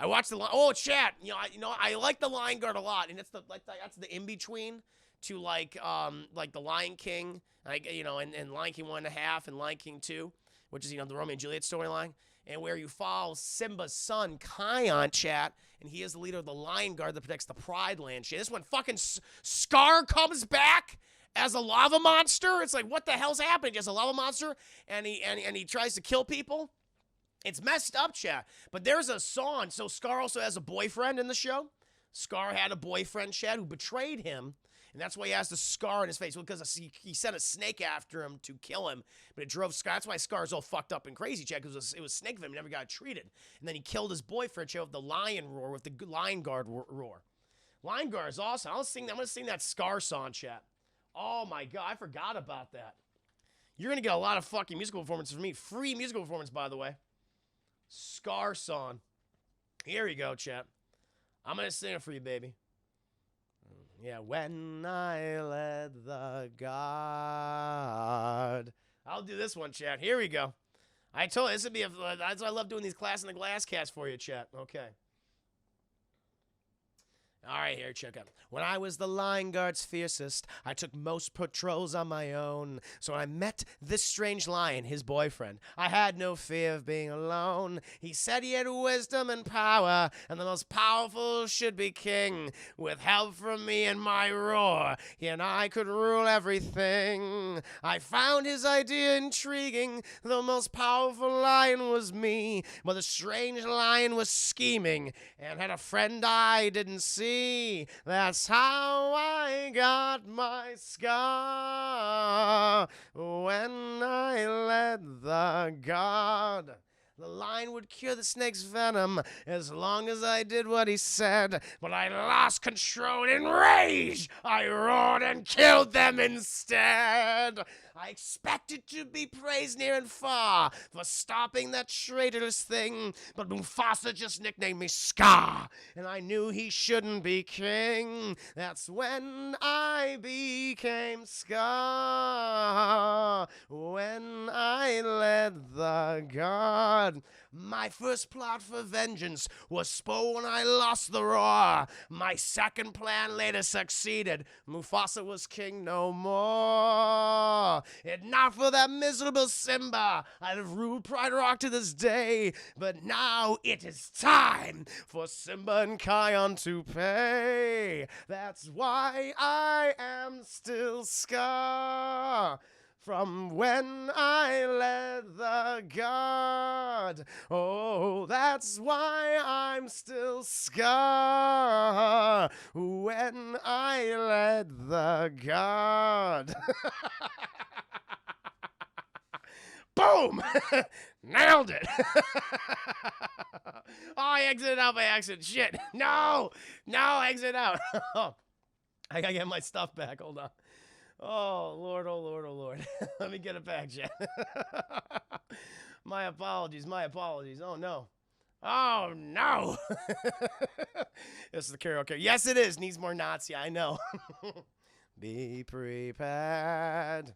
I watched chat. I like The Lion Guard a lot, and it's that's the in between to like the Lion King, and Lion King 1.5 and Lion King 2, which is the Romeo and Juliet storyline, and where you follow Simba's son Kion, chat, and he is the leader of the Lion Guard that protects the Pride Land. Shit, this one fucking Scar comes back as a lava monster. It's like, what the hell's happening? Just a lava monster, and he tries to kill people. It's messed up, chat. But there's a song. So Scar also has a boyfriend in the show. Scar had a boyfriend, chat, who betrayed him. And that's why he has the scar in his face. Because he sent a snake after him to kill him. But it drove Scar. That's why Scar's all fucked up and crazy, chat. Because it was snake venom. He never got treated. And then he killed his boyfriend, chat, with the lion roar, with the Lion Guard roar. Lion Guard is awesome. I'm going to sing that Scar song, chat. Oh, my God. I forgot about that. You're going to get a lot of fucking musical performances from me. Free musical performance, by the way. Scar song. Here we go, chat. I'm going to sing it for you, baby. Yeah, when I led the guard. I'll do this one, chat. Here we go. I told you, this would be that's why I love doing these Class in the Glass casts for you, chat. Okay. All right, here, check out. When I was the Lion Guard's fiercest, I took most patrols on my own. So when I met this strange lion, his boyfriend, I had no fear of being alone. He said he had wisdom and power, and the most powerful should be king. With help from me and my roar, he and I could rule everything. I found his idea intriguing. The most powerful lion was me, but the strange lion was scheming and had a friend I didn't see. That's how I got my scar when I led the guard. The line would cure the snake's venom as long as I did what he said. But I lost control in rage. I roared and killed them instead. I expected to be praised near and far for stopping that traitorous thing. But Mufasa just nicknamed me Scar. And I knew he shouldn't be king. That's when I became Scar. When I led the guard. My first plot for vengeance was spoiled when I lost the roar. My second plan later succeeded. Mufasa was king no more. If not for that miserable Simba, I'd have ruled Pride Rock to this day. But now it is time for Simba and Kion to pay. That's why I am still Scar. From when I led the guard. Oh, that's why I'm still Scar. When I led the guard. Boom! Nailed it. Oh, I exited out by accident. Shit. No, exit out. I gotta get my stuff back. Hold on. Oh, Lord, oh, Lord, oh, Lord. Let me get it back, Jen. My apologies. Oh, no. Oh, no. This is the karaoke. Yes, it is. Needs more Nazi. I know. Be prepared.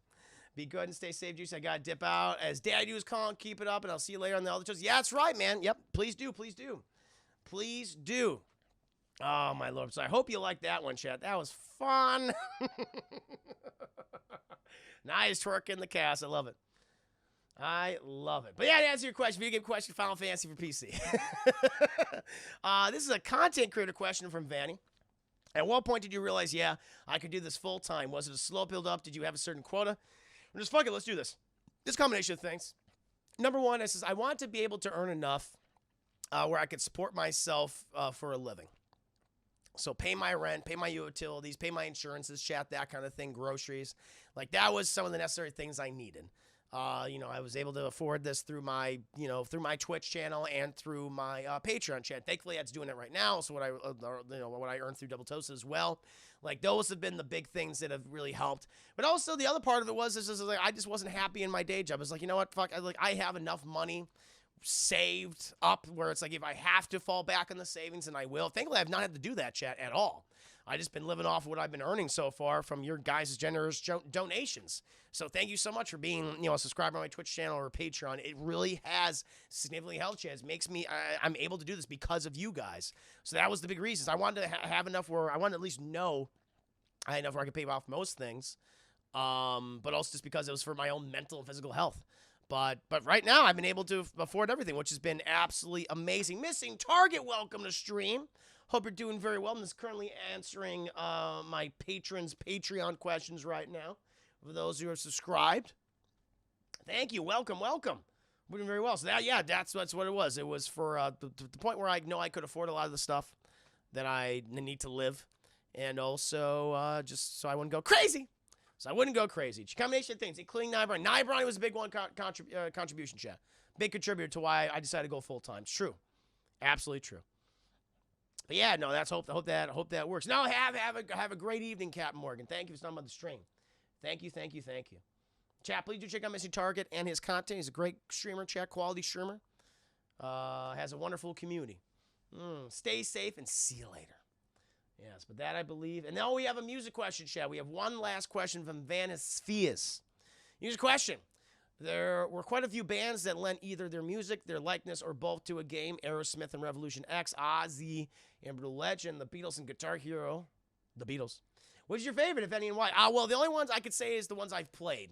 Be good and stay safe, Juice. I got to dip out. As Daddy was calling, keep it up, and I'll see you later on the other shows. Yeah, that's right, man. Yep. Please do. Oh, my Lord. So I hope you liked that one, chat. That was fun. Nice twerk in the cast. I love it. But yeah, to answer your question, video game question, Final Fantasy for PC. This is a content creator question from Vanny. At what point did you realize, yeah, I could do this full time? Was it a slow build up? Did you have a certain quota? Or just fuck it, let's do this. This combination of things. Number one, I says I want to be able to earn enough where I could support myself for a living. So pay my rent, pay my utilities, pay my insurances, chat, that kind of thing, groceries. Like that was some of the necessary things I needed. I was able to afford this through my Twitch channel and through my Patreon chat. Thankfully, that's doing it right now. So what I earned through Double Toast as well. Like those have been the big things that have really helped. But also the other part of it was like I just wasn't happy in my day job. I was like, you know what, fuck, I have enough money saved up where it's like if I have to fall back on the savings, and I will. Thankfully, I've not had to do that, chat, at all. I just been living off of what I've been earning so far from your guys' generous donations. So thank you so much for being, a subscriber on my Twitch channel or Patreon. It really has significantly helped, chat. It makes me, I'm able to do this because of you guys. So that was the big reasons. I wanted to have enough where I wanted to at least know I had enough where I could pay off most things. But also just because it was for my own mental and physical health. But right now, I've been able to afford everything, which has been absolutely amazing. Missing Target, welcome to stream. Hope you're doing very well. I'm just currently answering my patrons' Patreon questions right now for those who are subscribed. Thank you. Welcome. We're doing very well. So that's what it was. It was for the point where I know I could afford a lot of the stuff that I need to live, and also just so I wouldn't go crazy. Combination of things, including Nybron. Nybron was a big one contribution, chat. Big contributor to why I decided to go full time. It's true, absolutely true. But yeah, no, that's hope that works. No, have a great evening, Captain Morgan. Thank you for stopping by the stream. Thank you. Chat, please do check out Missing Target and his content. He's a great streamer, chat, quality streamer. Has a wonderful community. Stay safe and see you later. Yes, but that I believe. And now we have a music question, chat. We have one last question from Vanis Fias. Here's a question. There were quite a few bands that lent either their music, their likeness, or both to a game. Aerosmith and Revolution X, Ozzy and Brutal Legend, the Beatles and Guitar Hero. The Beatles. What's your favorite, if any, and why? Well, the only ones I could say is the ones I've played.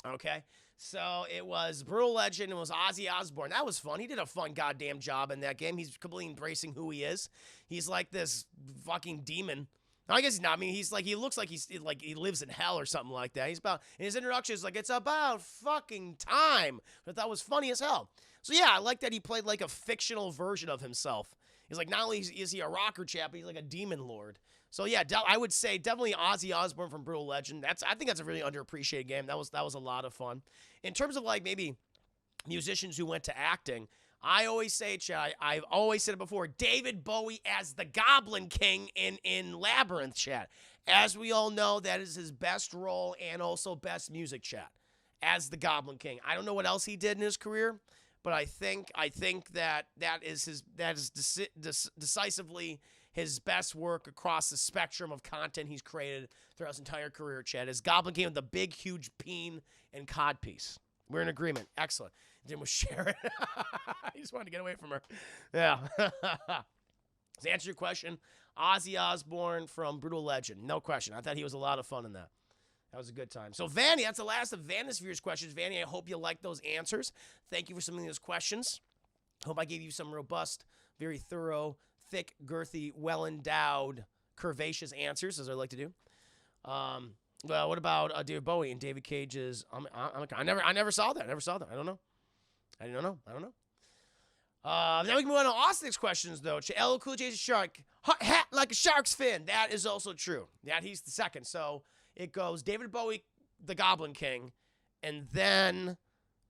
Okay? So it was Brutal Legend. It was Ozzy Osbourne. That was fun. He did a fun goddamn job in that game. He's completely embracing who he is. He's like this fucking demon. I guess he's not. I mean, he looks like he lives in hell or something like that. He's about, in his introduction is like, it's about fucking time. I thought was funny as hell. So yeah, I like that he played like a fictional version of himself. He's like, not only is he a rocker chap, but he's like a demon lord. So yeah, I would say definitely Ozzy Osbourne from Brutal Legend. I think that's a really underappreciated game. That was a lot of fun. In terms of like maybe musicians who went to acting. I always say, chat, I've always said it before, David Bowie as the Goblin King in Labyrinth, chat. As we all know, that is his best role and also best music, chat, as the Goblin King. I don't know what else he did in his career, but I think that is decisively his best work across the spectrum of content he's created throughout his entire career, Chad. His Goblin King with the big, huge peen and codpiece. We're in agreement. Excellent. Then with Sharon. He just wanted to get away from her. Yeah. To answer your question, Ozzy Osbourne from Brutal Legend. No question. I thought he was a lot of fun in that. That was a good time. So, Vanny, that's the last of Vanna's viewers' questions. Vanny, I hope you like those answers. Thank you for submitting those questions. Hope I gave you some robust, very thorough, thick, girthy, well-endowed, curvaceous answers, as I like to do. Well, what about David Bowie and David Cage's? I never saw that. I don't know. Now we can move on to Austin's questions, though. LL Cool J's a shark. Hat like a shark's fin. That is also true. That he's the second. So it goes David Bowie, the Goblin King, and then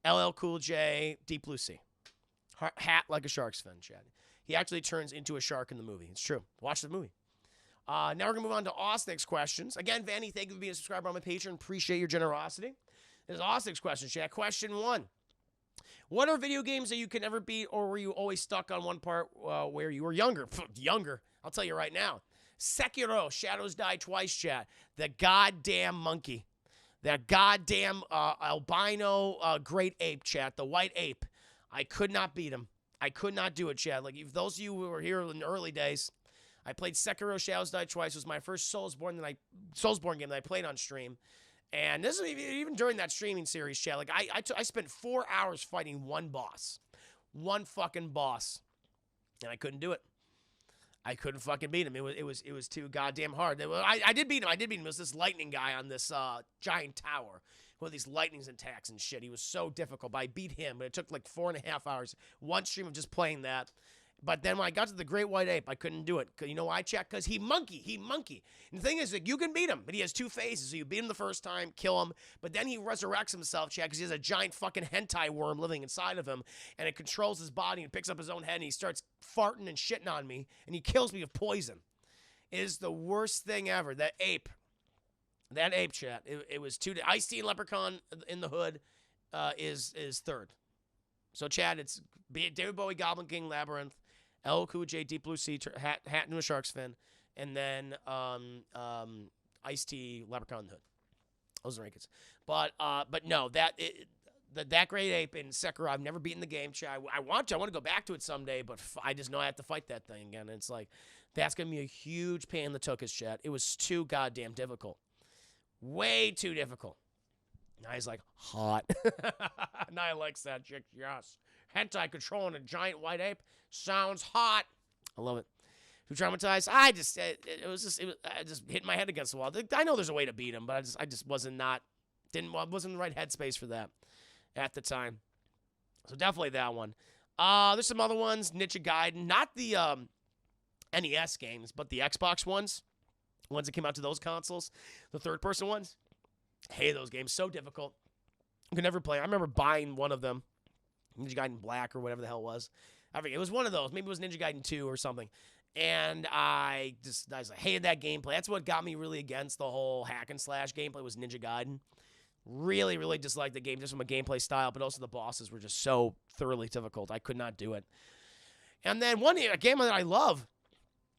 LL Cool J, Deep Blue Sea. Hat like a shark's fin, Chad. He actually turns into a shark in the movie. It's true. Watch the movie. Now we're going to move on to Austin's questions. Again, Vanny, thank you for being a subscriber on my Patreon. Appreciate your generosity. This is Austin's questions, Chad. Question 1. What are video games that you can never beat, or were you always stuck on one part where you were younger? Younger. I'll tell you right now. Sekiro, Shadows Die Twice, chat. The goddamn monkey. That goddamn albino great ape, chat. The white ape. I could not beat him. I could not do it, chat. Like, if those of you who were here in the early days, I played Sekiro, Shadows Die Twice. It was my first Soulsborne game that I played on stream. And this is even during that streaming series, chat. Like, I spent 4 hours fighting one boss. One fucking boss. And I couldn't do it. I couldn't fucking beat him. It was too goddamn hard. I did beat him. It was this lightning guy on this giant tower with these lightnings attacks and shit. He was so difficult, but I beat him. But it took like 4.5 hours. One stream of just playing that. But then when I got to the Great White Ape, I couldn't do it. You know why, Chat? Because he monkey. And the thing is, like, you can beat him, but he has two phases. So you beat him the first time, kill him, but then he resurrects himself, Chat, because he has a giant fucking hentai worm living inside of him, and it controls his body and picks up his own head, and he starts farting and shitting on me, and he kills me with poison. It is the worst thing ever. That ape, Chat, it was two. Ice-T Leprechaun in the Hood is third. So, Chad, it's David Bowie, Goblin King, Labyrinth, LL Cool J, Deep Blue Sea, hat into a shark's fin, and then Ice-T, Leprechaun in the Hood. Those are rankings. But no, that great ape in Sekiro, I've never beaten the game. I want to go back to it someday, but I just know I have to fight that thing again. And it's like, that's going to be a huge pain in the tuchus, chat. It was too goddamn difficult. Way too difficult. Now he's like, hot. Now he likes that chick, yes. Hentai controlling a giant white ape sounds hot. I love it. Too traumatized? I just hit my head against the wall. I know there's a way to beat him, but I just wasn't in the right headspace for that at the time. So definitely that one. There's some other ones. Ninja Gaiden, not the NES games, but the Xbox ones that came out to those consoles, the third-person ones. Hey, those games so difficult. You could never play. I remember buying one of them. Ninja Gaiden Black or whatever the hell it was. I forget. It was one of those. Maybe it was Ninja Gaiden 2 or something. And I hated that gameplay. That's what got me really against the whole hack and slash gameplay was Ninja Gaiden. Really, really disliked the game just from a gameplay style, but also the bosses were just so thoroughly difficult. I could not do it. And then a game that I love,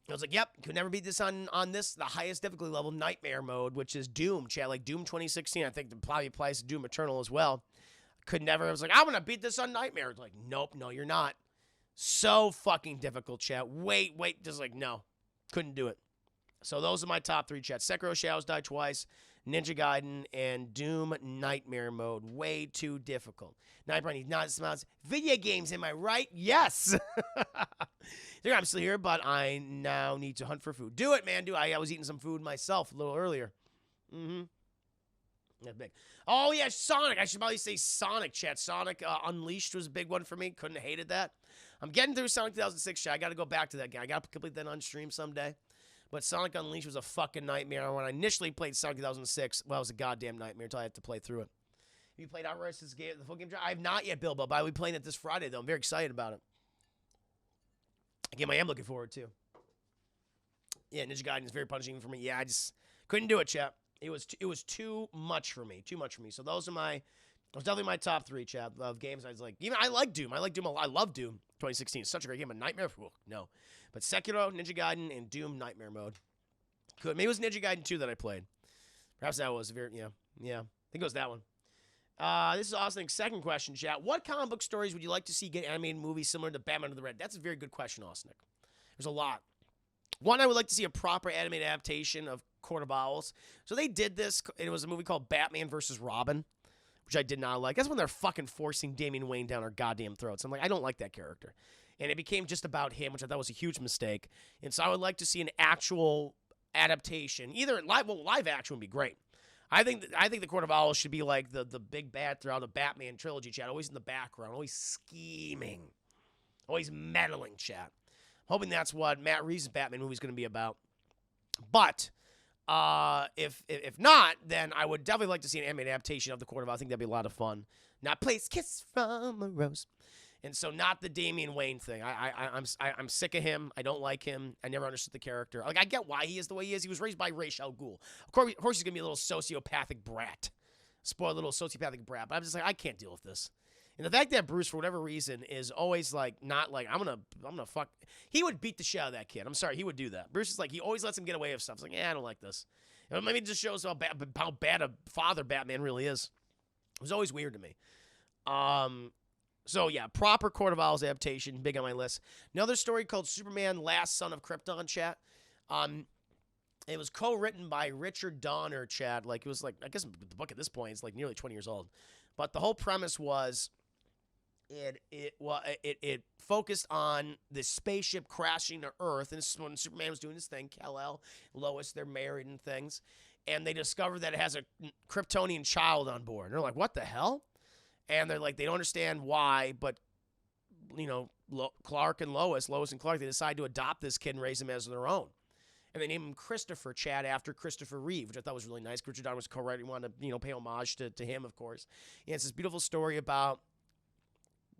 I was like, yep, could never beat this on the highest difficulty level, Nightmare Mode, which is Doom, chat, like Doom 2016. I think it probably applies to Doom Eternal as well. I was like, I'm going to beat this on Nightmare. It's like, nope, no, you're not. So fucking difficult, chat. Wait, just like, no. Couldn't do it. So those are my top 3, chat. Sekiro, Shadows Die Twice, Ninja Gaiden, and Doom Nightmare Mode. Way too difficult. Night Brian, not smiles. Video games, am I right? Yes. I'm still here, but I now need to hunt for food. Do it, man. I was eating some food myself a little earlier. That's big. Oh, yeah, Sonic. I should probably say Sonic, chat. Sonic Unleashed was a big one for me. Couldn't have hated that. I'm getting through Sonic 2006, chat. I got to go back to that game. I got to complete that on stream someday. But Sonic Unleashed was a fucking nightmare. When I initially played Sonic 2006, well, it was a goddamn nightmare until I had to play through it. you played Outrider's game, the full game? I have not yet, Bilbo, but I'll be playing it this Friday, though. I'm very excited about it. A game I am looking forward to. Yeah, Ninja Gaiden is very punishing for me. Yeah, I just couldn't do it, chat. It was too much for me. Too much for me. So those are definitely my top 3, chat, of games I was like. Even I like Doom. I like Doom a lot. I love Doom 2016. It's such a great game. A Nightmare? No. But Sekiro, Ninja Gaiden, and Doom Nightmare Mode. Good. Maybe it was Ninja Gaiden 2 that I played. Perhaps that was very, yeah. I think it was that one. This is Austin's second question, chat. What comic book stories would you like to see get animated movies similar to Batman of the Red? That's a very good question, Austin. There's a lot. One, I would like to see a proper animated adaptation of Court of Owls. So they did this, and it was a movie called Batman vs. Robin, which I did not like. That's when they're fucking forcing Damian Wayne down our goddamn throats. I'm like, I don't like that character. And it became just about him, which I thought was a huge mistake. And so I would like to see an actual adaptation. Either live action would be great. I think the Court of Owls should be like the big bad throughout the Batman trilogy, chat. Always in the background, always scheming, always meddling, chat. Hoping that's what Matt Reeves' Batman movie is going to be about. But if not, then I would definitely like to see an animated adaptation of the Court of Owls. I think that'd be a lot of fun. Not Place Kiss from a Rose. And so not the Damian Wayne thing. I'm sick of him. I don't like him. I never understood the character. Like, I get why he is the way he is. He was raised by Ra's al Ghul. Of course he's going to be a little sociopathic brat. Spoiled little sociopathic brat. But I'm just like, I can't deal with this. And the fact that Bruce, for whatever reason, is always like, not like, I'm gonna fuck. He would beat the shit out of that kid. I'm sorry, he would do that. Bruce is like, he always lets him get away with stuff. It's like, I don't like this. And maybe it just shows how bad a father Batman really is. It was always weird to me. So yeah, proper Court of Owls adaptation, big on my list. Another story called Superman: Last Son of Krypton, chat. It was co-written by Richard Donner, chat. Like, it was like, I guess the book at this point is like nearly 20 years old. But the whole premise was it focused on this spaceship crashing to Earth, and this is when Superman was doing his thing. Kal-El, Lois, they're married and things, and they discover that it has a Kryptonian child on board. And they're like, what the hell? And they're like, they don't understand why, but, you know, Clark and Lois and Clark, they decide to adopt this kid and raise him as their own. And they named him Christopher, Chad, after Christopher Reeve, which I thought was really nice. Richard Donner was co-writing, wanted to, you know, pay homage to him, of course. And it's this beautiful story about,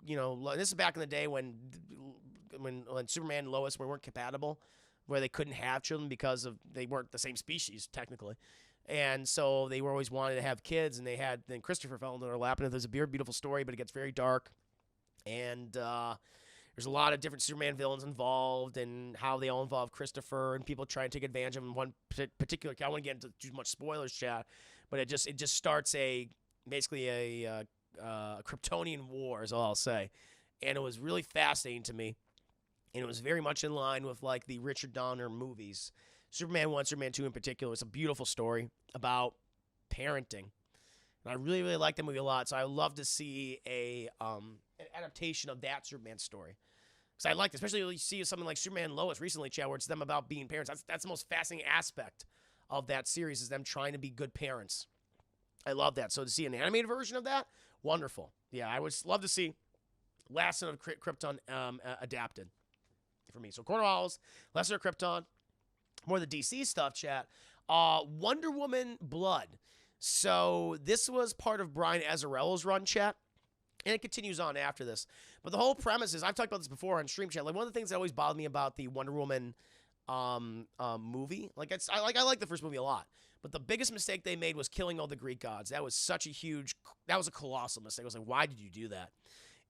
you know, this is back in the day when Superman and Lois weren't compatible, where they couldn't have children because they weren't the same species, technically. And so they were always wanting to have kids, and then Christopher fell into their lap, and there's a beautiful story, but it gets very dark. And there's a lot of different Superman villains involved, and how they all involve Christopher, and people try and take advantage of him. One particular, I don't want to get into too much spoilers, chat, but it just starts basically a Kryptonian war, is all I'll say. And it was really fascinating to me, and it was very much in line with like the Richard Donner movies. Superman 1, Superman 2 in particular. It's a beautiful story about parenting. And I really, really like that movie a lot. So I would love to see an adaptation of that Superman story. Because I like it, especially when you see something like Superman and Lois recently, Chad, where it's them about being parents. That's the most fascinating aspect of that series, is them trying to be good parents. I love that. So to see an animated version of that, wonderful. Yeah, I would love to see Last Son of Krypton adapted for me. So Court of Owls, Last Son of Krypton. More of the DC stuff, chat. Wonder Woman Blood. So this was part of Brian Azzarello's run, chat. And it continues on after this. But the whole premise is, I've talked about this before on Stream Chat. Like, one of the things that always bothered me about the Wonder Woman movie, I like the first movie a lot. But the biggest mistake they made was killing all the Greek gods. That was a colossal mistake. I was like, why did you do that?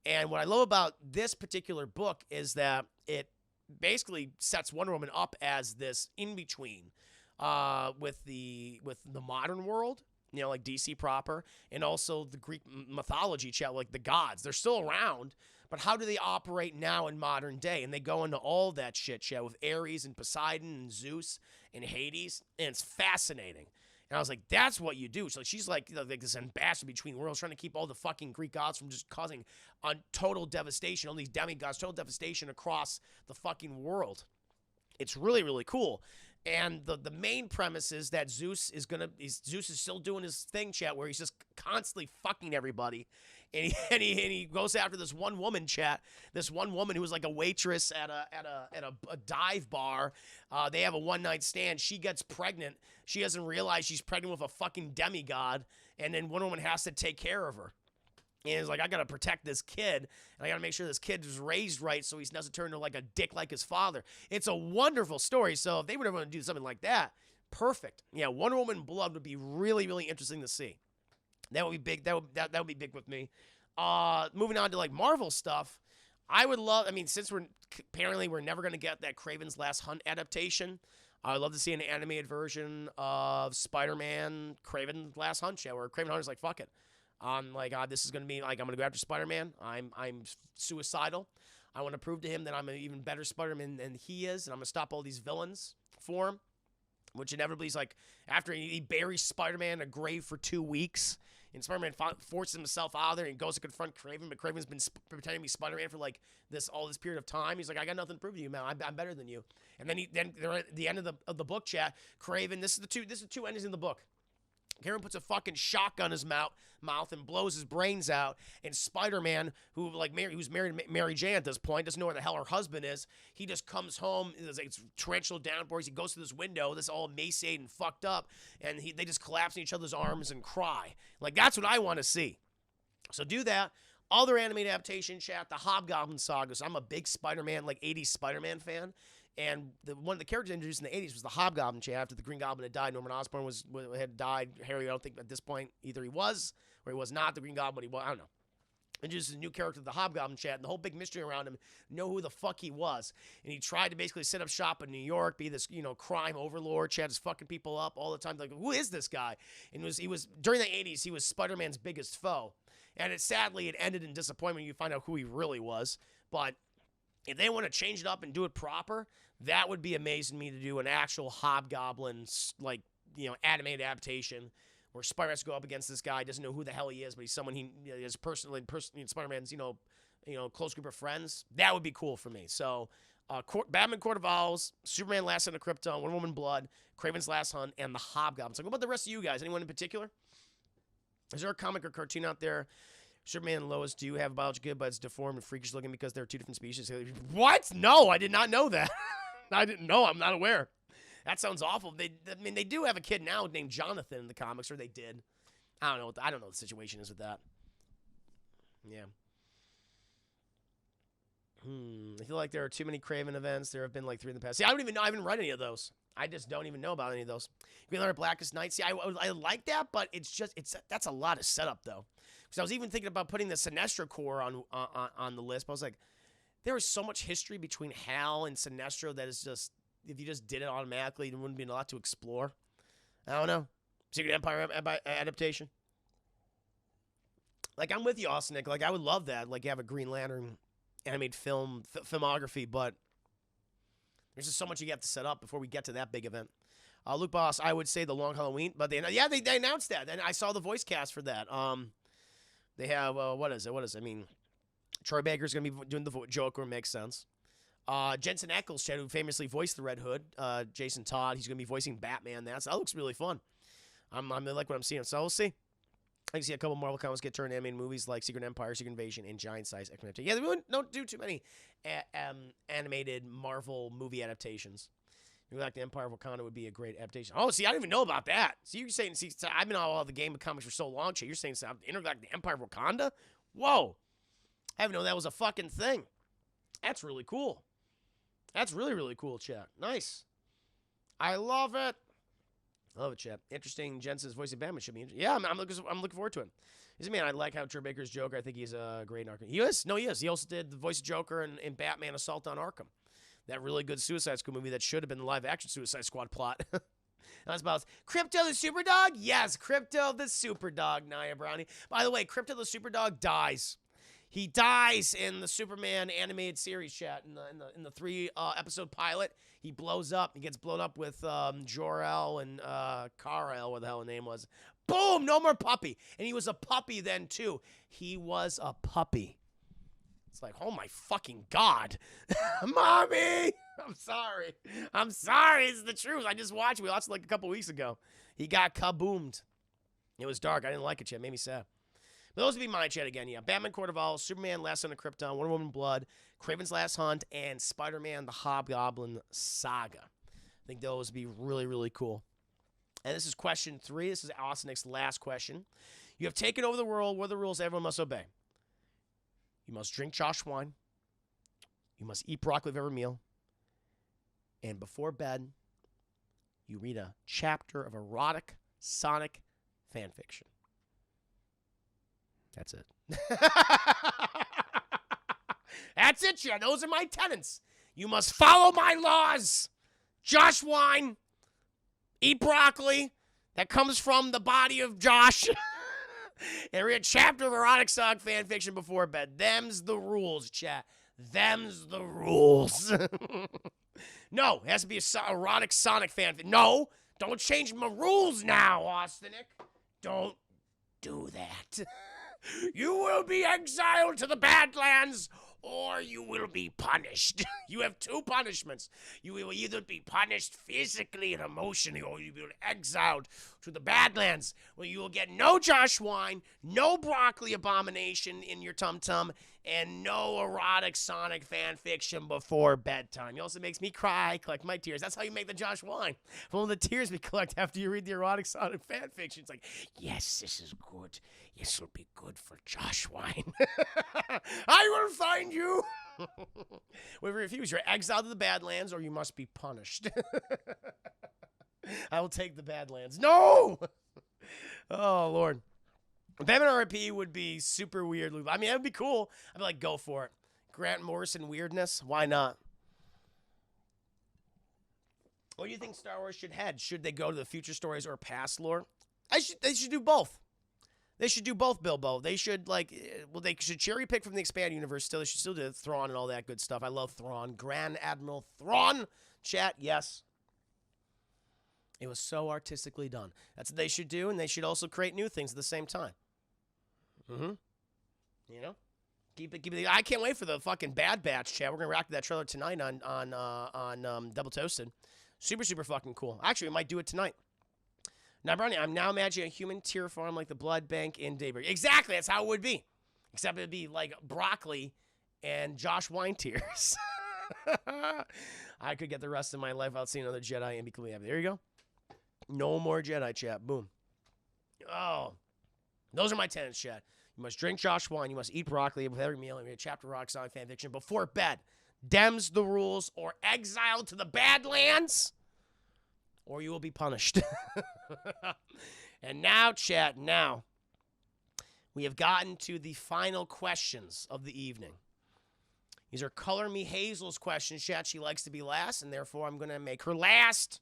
And what I love about this particular book is that it basically sets Wonder Woman up as this in-between with the modern world, you know, like DC proper, and also the Greek mythology, chat, like the gods. They're still around, but how do they operate now in modern day? And they go into all that shit, chat, with Ares and Poseidon and Zeus and Hades, and it's fascinating. And I was like, that's what you do. So she's like this ambassador between worlds, trying to keep all the fucking Greek gods from just causing total devastation, all these demigods, total devastation across the fucking world. It's really, really cool. And the main premise is that Zeus is still doing his thing, chat, where he's just constantly fucking everybody. And he goes after this one woman, chat. This one woman who was like a waitress at a dive bar. They have a one-night stand. She gets pregnant. She doesn't realize she's pregnant with a fucking demigod. and then Wonder Woman has to take care of her. And it's like, I got to protect this kid, and I got to make sure this kid is raised right so he doesn't turn into like a dick like his father. It's a wonderful story. So if they would ever want to do something like that, perfect. Yeah, Wonder Woman Blood would be really, really interesting to see. That would be big. That would be big with me. Moving on to like Marvel stuff, I would love. I mean, since we're never going to get that Kraven's Last Hunt adaptation, I would love to see an animated version of Spider-Man Kraven's Last Hunt show where Kraven Hunter's like, fuck it. This is going to be like, I'm going to go after Spider-Man. I'm suicidal. I want to prove to him that I'm an even better Spider-Man than he is, and I'm going to stop all these villains for him. Which inevitably is like, after he buries Spider-Man in a grave for 2 weeks, and Spider-Man forces himself out of there and goes to confront Kraven, but Kraven's been pretending to be Spider-Man for like all this period of time. He's like, I got nothing to prove to you, man. I'm better than you. And then they're at the end of the book chat. Kraven, this is the two endings in the book. Karen puts a fucking shotgun in his mouth and blows his brains out. And Spider-Man, who's married to Mary Jane at this point, doesn't know where the hell her husband is. He just comes home. There's like torrential downpours. He goes to this window, this all emaciated and fucked up, and they just collapse in each other's arms and cry. Like, that's what I want to see. So do that. Other animated adaptation, chat, the Hobgoblin Saga. So I'm a big Spider-Man, like 80s Spider-Man fan. And one of the characters introduced in the 80s was the Hobgoblin chat. After the Green Goblin had died, Norman Osborn had died. Harry, I don't think at this point either he was or he was not the Green Goblin. He was, I don't know. Introduced a new character, the Hobgoblin chat, and the whole big mystery around him, know who the fuck he was. And he tried to basically set up shop in New York, be this, crime overlord, chat is fucking people up all the time. Like, who is this guy? And he was during the 80s, he was Spider-Man's biggest foe. And sadly, it ended in disappointment when you find out who he really was. But if they want to change it up and do it proper, that would be amazing to me to do an actual Hobgoblin, animated adaptation where Spider has to go up against this guy, doesn't know who the hell he is, but he's someone he is personally, Spider-Man's, close group of friends. That would be cool for me. So, Batman Court of Owls, Superman Last Son of Krypton, Wonder Woman Blood, Kraven's Last Hunt, and the Hobgoblin. So, what about the rest of you guys? Anyone in particular? Is there a comic or cartoon out there? Superman and Lois do have a biological kid, but it's deformed and freakish looking because they're two different species. What? No, I did not know that. I didn't know. I'm not aware. That sounds awful. They do have a kid now named Jonathan in the comics, or they did. I don't know. I don't know what the situation is with that. Yeah. I feel like there are too many Kraven events. There have been like 3 in the past. See, I don't even know. I haven't read any of those. I just don't even know about any of those. Green Lantern Blackest Night. See, I like that, but that's a lot of setup though. Because I was even thinking about putting the Sinestro Corps on the list. But I was like, there is so much history between Hal and Sinestro that is just, if you just did it automatically, there wouldn't be a lot to explore. I don't know. Secret Empire adaptation. Like, I'm with you, Austin Nick. Like, I would love that. Like, you have a Green Lantern animated filmography, but there's just so much you have to set up before we get to that big event. Luke Boss, I would say The Long Halloween, but they announced that, and I saw the voice cast for that. They have what is it? I mean, Troy Baker's gonna be doing the Joker. Makes sense. Jensen Ackles, who famously voiced the Red Hood, Jason Todd, he's gonna be voicing Batman. That looks really fun. I like what I'm seeing, so we'll see. I can see a couple Marvel comics get turned animated movies like Secret Empire, Secret Invasion, and Giant Size X-Men. Yeah, they really don't do too many animated Marvel movie adaptations. You like the Empire of Wakanda would be a great adaptation. Oh, see, I didn't even know about that. See, you're saying, I've been on all the Game of Comics for so long, Che. You're saying Intergalactic Empire of Wakanda? Whoa. I didn't know that was a fucking thing. That's really cool. That's really, really cool, chat. Nice. I love it. I love it, chat. Interesting. Jensen's voicing Batman should be interesting. Yeah, I'm looking forward to it. I like how Troy Baker's Joker. I think he's a great Arkham. He is. No, he is. He also did the voice of Joker in Batman Assault on Arkham. That really good Suicide Squad movie that should have been the live-action Suicide Squad plot. That's about Crypto the Superdog? Yes, Crypto the Superdog, Nia Brownie. By the way, Crypto the Superdog dies. He dies in the Superman animated series, chat. In the 3 episode pilot, he blows up. He gets blown up with Jor-El and Kar-El, what the hell the name was. Boom! No more puppy. And he was a puppy then too. He was a puppy. It's like, oh my fucking God. Mommy! I'm sorry. It's the truth. I just watched it. We watched it like a couple weeks ago. He got kaboomed. It was dark. I didn't like it yet. It made me sad. But those would be my chat again. Yeah, Batman Court of Owls, Superman Last Son of Krypton, Wonder Woman Blood, Kraven's Last Hunt, and Spider-Man the Hobgoblin Saga. I think those would be really, really cool. And this is question 3. This is Austin's last question. You have taken over the world. What are the rules everyone must obey? You must drink Josh wine. You must eat broccoli with every meal. And before bed, you read a chapter of erotic Sonic fan fiction. That's it. That's it, yeah. Those are my tenets. You must follow my laws. Josh wine. Eat broccoli. That comes from the body of Josh. And read a chapter of erotic Sonic fan fiction before bed. Them's the rules, chat. Them's the rules. No, it has to be a erotic Sonic fan fiction. No, don't change my rules now, Austinic. Don't do that. You will be exiled to the Badlands, or you will be punished. You have 2 punishments. You will either be punished physically and emotionally, or you will be exiled to the Badlands, where you will get no Josh wine, no broccoli abomination in your tum-tum, and no erotic Sonic fan fiction before bedtime. It also makes me cry, collect my tears. That's how you make the Josh wine. From the tears we collect after you read the erotic Sonic fan fiction. It's like, yes, this is good. This will be good for Josh wine. I will find you. Well, if you refuse, you're exiled to the Badlands, or you must be punished. I will take the Badlands. No! Oh, Lord. Batman RIP would be super weird. I mean, it would be cool. I'd be like, go for it. Grant Morrison weirdness? Why not? What do you think Star Wars should head? Should they go to the future stories or past lore? They should do both. They should do both, Bilbo. They should, they should cherry pick from the expanded universe still. They should still do Thrawn and all that good stuff. I love Thrawn. Grand Admiral Thrawn. Chat, yes. It was so artistically done. That's what they should do, and they should also create new things at the same time. You know? Keep it. I can't wait for the fucking Bad Batch, chat. We're going to react to that trailer tonight on Double Toasted. Super, super fucking cool. Actually, we might do it tonight. Now, Brownie, I'm now imagining a human tear farm like the blood bank in Daybreak. Exactly, that's how it would be. Except it would be like broccoli and Josh wine tears. I could get the rest of my life without seeing another Jedi and be completely happy. There you go. No more Jedi, chat. Boom. Oh. Those are my tenets, chat. You must drink Josh wine. You must eat broccoli with every meal and read a chapter of rock song fan fiction before bed. Dems the rules, or exiled to the Badlands, or you will be punished. And now, chat, we have gotten to the final questions of the evening. These are Color Me Hazel's questions, chat. She likes to be last, and therefore I'm going to make her last.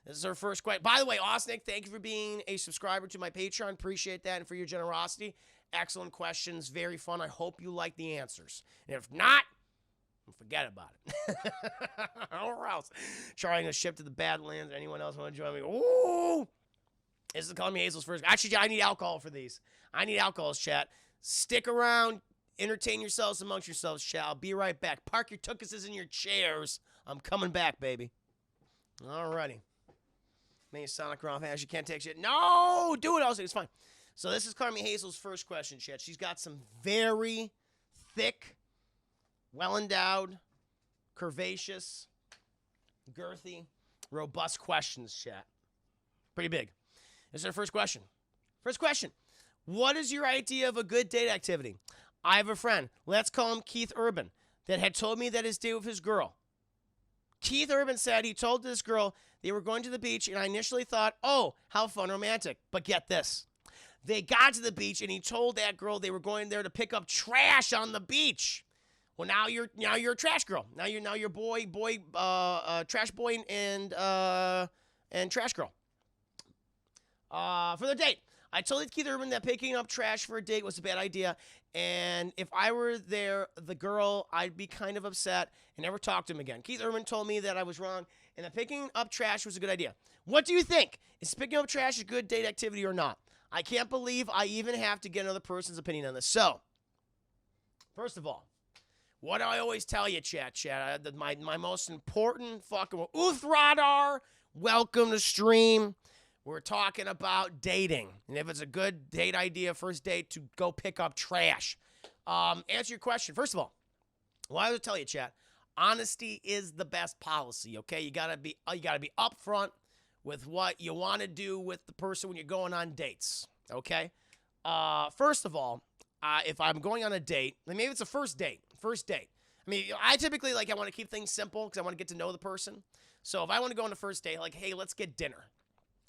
This is her first question. By the way, Austin, thank you for being a subscriber to my Patreon. Appreciate that, and for your generosity. Excellent questions. Very fun. I hope you like the answers. And if not, forget about it. Or else. Trying a ship to the Badlands. Anyone else want to join me? Ooh! This is Color Me Hazel's first. Actually, I need alcohol for these. I need alcohols, chat. Stick around. Entertain yourselves amongst yourselves, chat. I'll be right back. Park your tukuses in your chairs. I'm coming back, baby. Alrighty. Maybe Sonic Roth has you can't take shit. No! Do it, also. It's fine. So this is Color Me Hazel's first question, chat. She's got some very thick, well-endowed, curvaceous, girthy, robust questions, chat. Pretty big. This is our first question. First question. What is your idea of a good date activity? I have a friend, let's call him Keith Urban, that had told me that his date with his girl. Keith Urban said he told this girl they were going to the beach, and I initially thought, oh, how fun, romantic. But get this. They got to the beach, and he told that girl they were going there to pick up trash on the beach. Well, now you're a trash girl. Now you're trash boy and trash girl. For the date, I told Keith Urban that picking up trash for a date was a bad idea, and if I were the girl, I'd be kind of upset and never talk to him again. Keith Urban told me that I was wrong and that picking up trash was a good idea. What do you think? Is picking up trash a good date activity or not? I can't believe I even have to get another person's opinion on this. So, first of all, what do I always tell you, chat? My most important fucking Uthradar, welcome to stream. We're talking about dating. And if it's a good date idea, first date, to go pick up trash. Answer your question. First of all, well, I would tell you, chat, honesty is the best policy, okay? You gotta be upfront with what you want to do with the person when you're going on dates, okay? First of all, if I'm going on a date, maybe it's a first date. I mean, I typically, I want to keep things simple because I want to get to know the person. So if I want to go on a first date, hey, let's get dinner.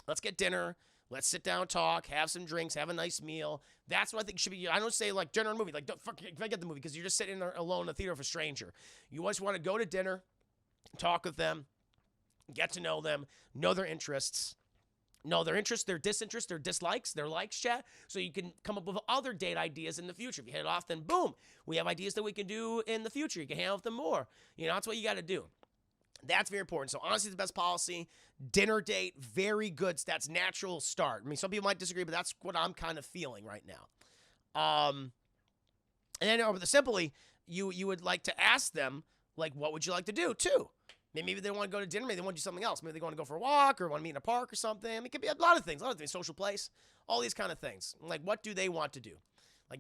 Let's sit down, talk, have some drinks, have a nice meal. That's what I think should be. I don't say dinner and movie. Don't forget the movie because you're just sitting there alone in the theater with a stranger. You just want to go to dinner, talk with them, get to know them, know their interests. Know their interests, their disinterests, their dislikes, their likes, chat. So you can come up with other date ideas in the future. If you hit it off, then boom, we have ideas that we can do in the future. You can hang out with them more. That's what you got to do. That's very important. So honesty is the best policy. Dinner date, very good. That's natural start. I mean, some people might disagree, but that's what I'm kind of feeling right now. And then over the simply, you would like to ask them, what would you like to do too? Maybe they don't want to go to dinner. Maybe they want to do something else. Maybe they want to go for a walk or want to meet in a park or something. I mean, it could be a lot of things, social place, all these kind of things. What do they want to do?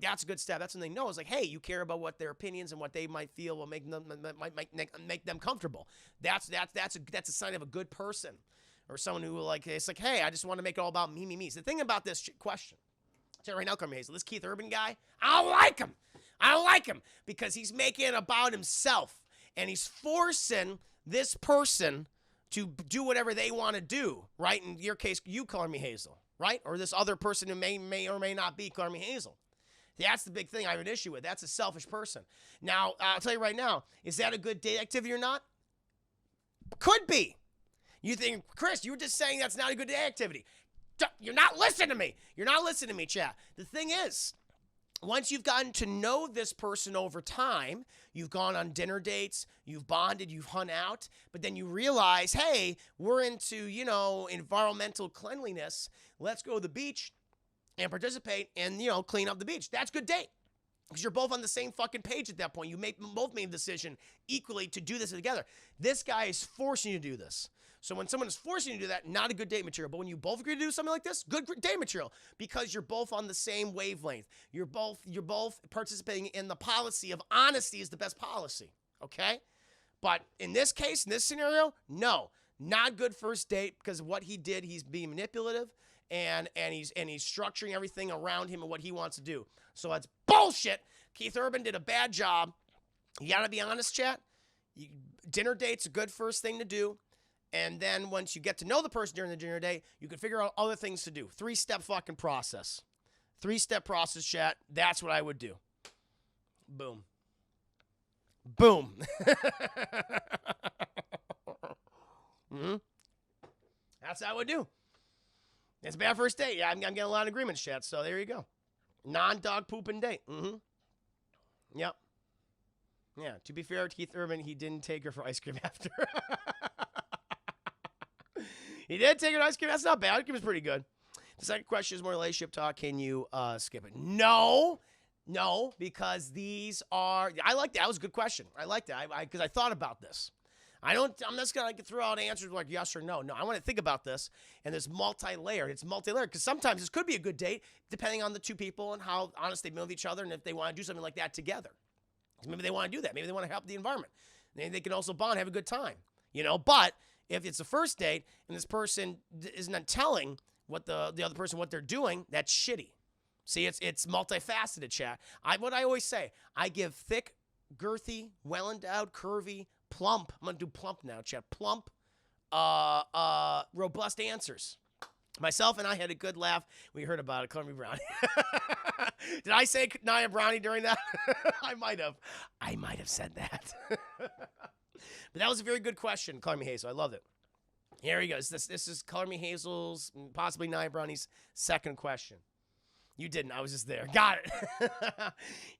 That's a good step. That's when they know. It's hey, you care about what their opinions and what they might feel will make them comfortable. That's a sign of a good person or someone who it's hey, I just want to make it all about me. So the thing about this question, I'll tell you right now, Carmen Hazel, this Keith Urban guy, I don't like him because he's making it about himself and he's forcing this person to do whatever they want to do, right? In your case, you, Carmen Hazel, right? Or this other person who may or may not be Carmen Hazel. That's the big thing I have an issue with. That's a selfish person. Now, I'll tell you right now, is that a good date activity or not? Could be. You think, Chris, you were just saying that's not a good date activity. You're not listening to me. Chat. The thing is, once you've gotten to know this person over time, you've gone on dinner dates, you've bonded, you've hung out, but then you realize, hey, we're into, environmental cleanliness. Let's go to the beach and participate and, clean up the beach. That's a good date because you're both on the same fucking page at that point. You both made a decision equally to do this together. This guy is forcing you to do this. So when someone is forcing you to do that, not a good date material. But when you both agree to do something like this, good date material because you're both on the same wavelength. You're both participating in the policy of honesty is the best policy. Okay? But in this case, in this scenario, no, not good first date because what he did, he's being manipulative and he's structuring everything around him and what he wants to do. So that's bullshit. Keith Urban did a bad job. You gotta be honest, chat. Dinner date's a good first thing to do. And then once you get to know the person during the dinner date, you can figure out other things to do. 3-step fucking process. 3-step process, chat. That's what I would do. Boom. Boom. That's how I would do. It's a bad first date. Yeah, I'm getting a lot of agreements, chat. So there you go. Non-dog pooping date. Yep. Yeah, to be fair to Keith Urban, he didn't take her for ice cream after. He did take her to ice cream. That's not bad. Ice cream is pretty good. The second question is more relationship talk. Can you skip it? No, because these are. I like that. That was a good question. I like that because I thought about this. I'm just gonna throw out answers like yes or no. No, I want to think about this, and it's multi-layered. It's multi-layered because sometimes this could be a good date depending on the two people and how honest they've been with each other, and if they want to do something like that together. Maybe they want to do that. Maybe they want to help the environment. Maybe they can also bond, have a good time. But if it's a first date and this person is not telling what the other person what they're doing, that's shitty. See, it's multifaceted, chat. What I always say, I give thick, girthy, well-endowed, curvy, plump. I'm going to do plump now, chat. Plump, robust answers. Myself and I had a good laugh. We heard about it. Call me Brownie. Did I say Naya Brownie during that? I might have said that. But that was a very good question, Color Me Hazel. I loved it. Here he goes. This is Color Me Hazel's, possibly Naya Brownie's second question. You didn't. I was just there. Got it.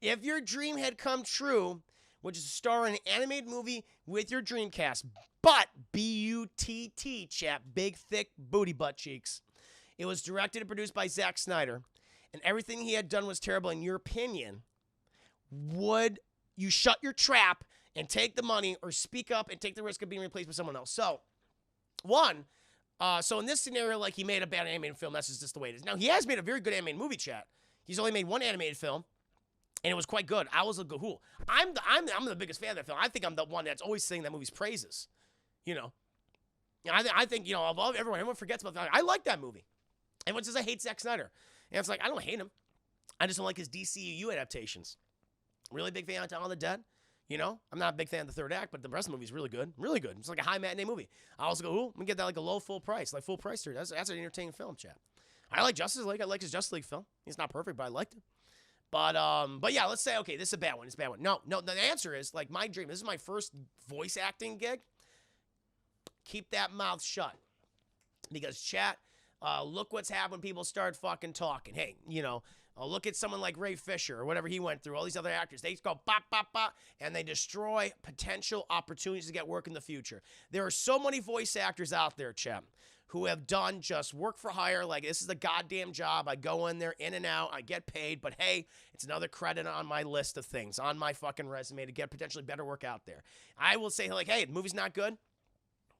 If your dream had come true, which is to star in an animated movie with your dream cast, but B-U-T-T, chap, big, thick, booty butt cheeks. It was directed and produced by Zack Snyder, and everything he had done was terrible. In your opinion, would you shut your trap and take the money or speak up and take the risk of being replaced by someone else? So, so in this scenario, he made a bad animated film. That's just the way it is. Now, he has made a very good animated movie, chat. He's only made one animated film, and it was quite good. I was a gahoo. I'm the biggest fan of that film. I think I'm the one that's always singing that movie's praises, I think, above everyone forgets about that. I like that movie. Everyone says I hate Zack Snyder. And it's like, I don't hate him. I just don't like his DCU adaptations. Really big fan of Dawn of the Dead. I'm not a big fan of the third act, but the rest of the movie's really good. Really good. It's like a high matinee movie. I also go, I'm going to get that like a low full price. Like full price. That's an entertaining film, chat. I like Justice League. I like his Justice League film. He's not perfect, but I liked it. But yeah, let's say, okay, this is a bad one. It's a bad one. No, the answer is, like, my dream. This is my first voice acting gig. Keep that mouth shut. Because, chat, look what's happened when people start fucking talking. Hey, look at someone like Ray Fisher or whatever he went through. All these other actors, they go bop, bop, bop, and they destroy potential opportunities to get work in the future. There are so many voice actors out there, chat, who have done just work for hire. Like, this is a goddamn job. I go in there, in and out. I get paid. But, hey, it's another credit on my list of things, on my fucking resume to get potentially better work out there. I will say, like, hey, the movie's not good.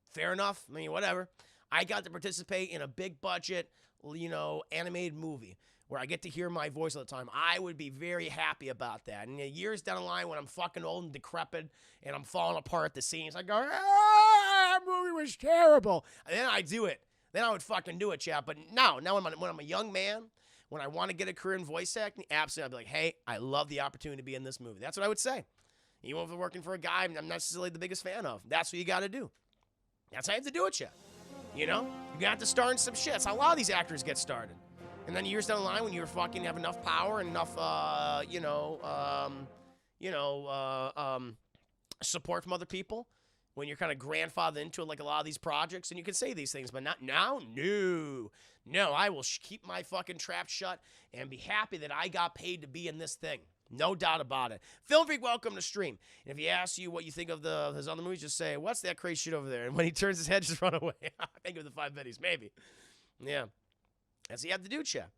Fair enough. I mean, whatever. I got to participate in a big budget, animated movie where I get to hear my voice all the time. I would be very happy about that. And years down the line when I'm fucking old and decrepit and I'm falling apart at the seams, I go, that movie was terrible. And then I do it. Then I would fucking do it, chat. But now when I'm a young man, when I want to get a career in voice acting, absolutely, I'd be like, hey, I love the opportunity to be in this movie. That's what I would say. Even if I'm working for a guy I'm not necessarily the biggest fan of. That's what you got to do. That's how you have to do it, chat. You got to star in some shit. That's how a lot of these actors get started. And then years down the line, when you fucking have enough power and enough, support from other people, when you're kind of grandfathered into it, like a lot of these projects, and you can say these things, but not now. No, I will keep my fucking trap shut and be happy that I got paid to be in this thing. No doubt about it. Film Freak, welcome to stream. And if he asks you what you think of his other movies, just say, what's that crazy shit over there? And when he turns his head, just run away. Think of the 5 Betties, maybe. Yeah. That's what you have to do, chat.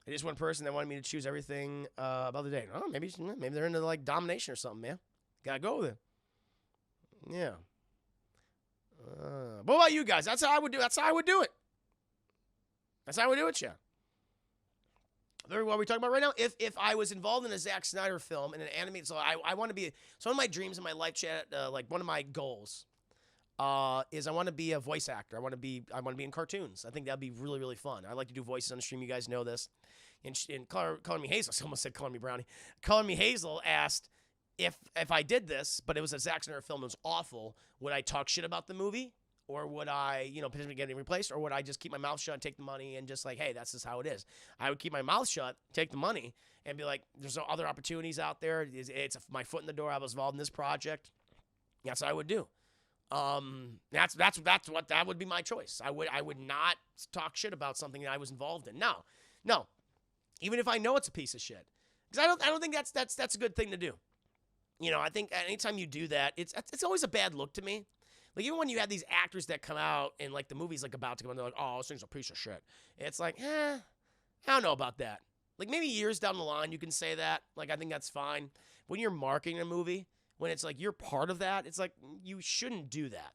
I just one person that wanted me to choose everything about the day. Oh, maybe they're into, like, domination or something, man. Gotta go with it. Yeah. What about you guys? That's how I would do it. That's how I would do it. That's how I would do it, chat. What are we talking about right now? If I was involved in a Zack Snyder film in an animated, so I want to be, so one of my dreams in my life, chat, like one of my goals, is I want to be a voice actor. I want to be in cartoons. I think that'd be really, really fun. I like to do voices on the stream. You guys know this. And Color Me Hazel, I almost said Color Me Brownie. Color Me Hazel asked if I did this, but it was a Zack Snyder film, it was awful, would I talk shit about the movie? Or would I, potentially get it replaced? Or would I just keep my mouth shut and take the money and just like, hey, that's just how it is? I would keep my mouth shut, take the money, and be like, there's no other opportunities out there. It's my foot in the door. I was involved in this project. That's what I would do. That's what that would be my choice. I would not talk shit about something that I was involved in. No. Even if I know it's a piece of shit, because I don't think that's a good thing to do. I think anytime you do that, it's always a bad look to me. Like, even when you have these actors that come out and, like, the movie's, like, about to come out, they're like, oh, this thing's a piece of shit. It's like, I don't know about that. Like, maybe years down the line you can say that. Like, I think that's fine. When you're marketing a movie, when it's, like, you're part of that, it's like, you shouldn't do that.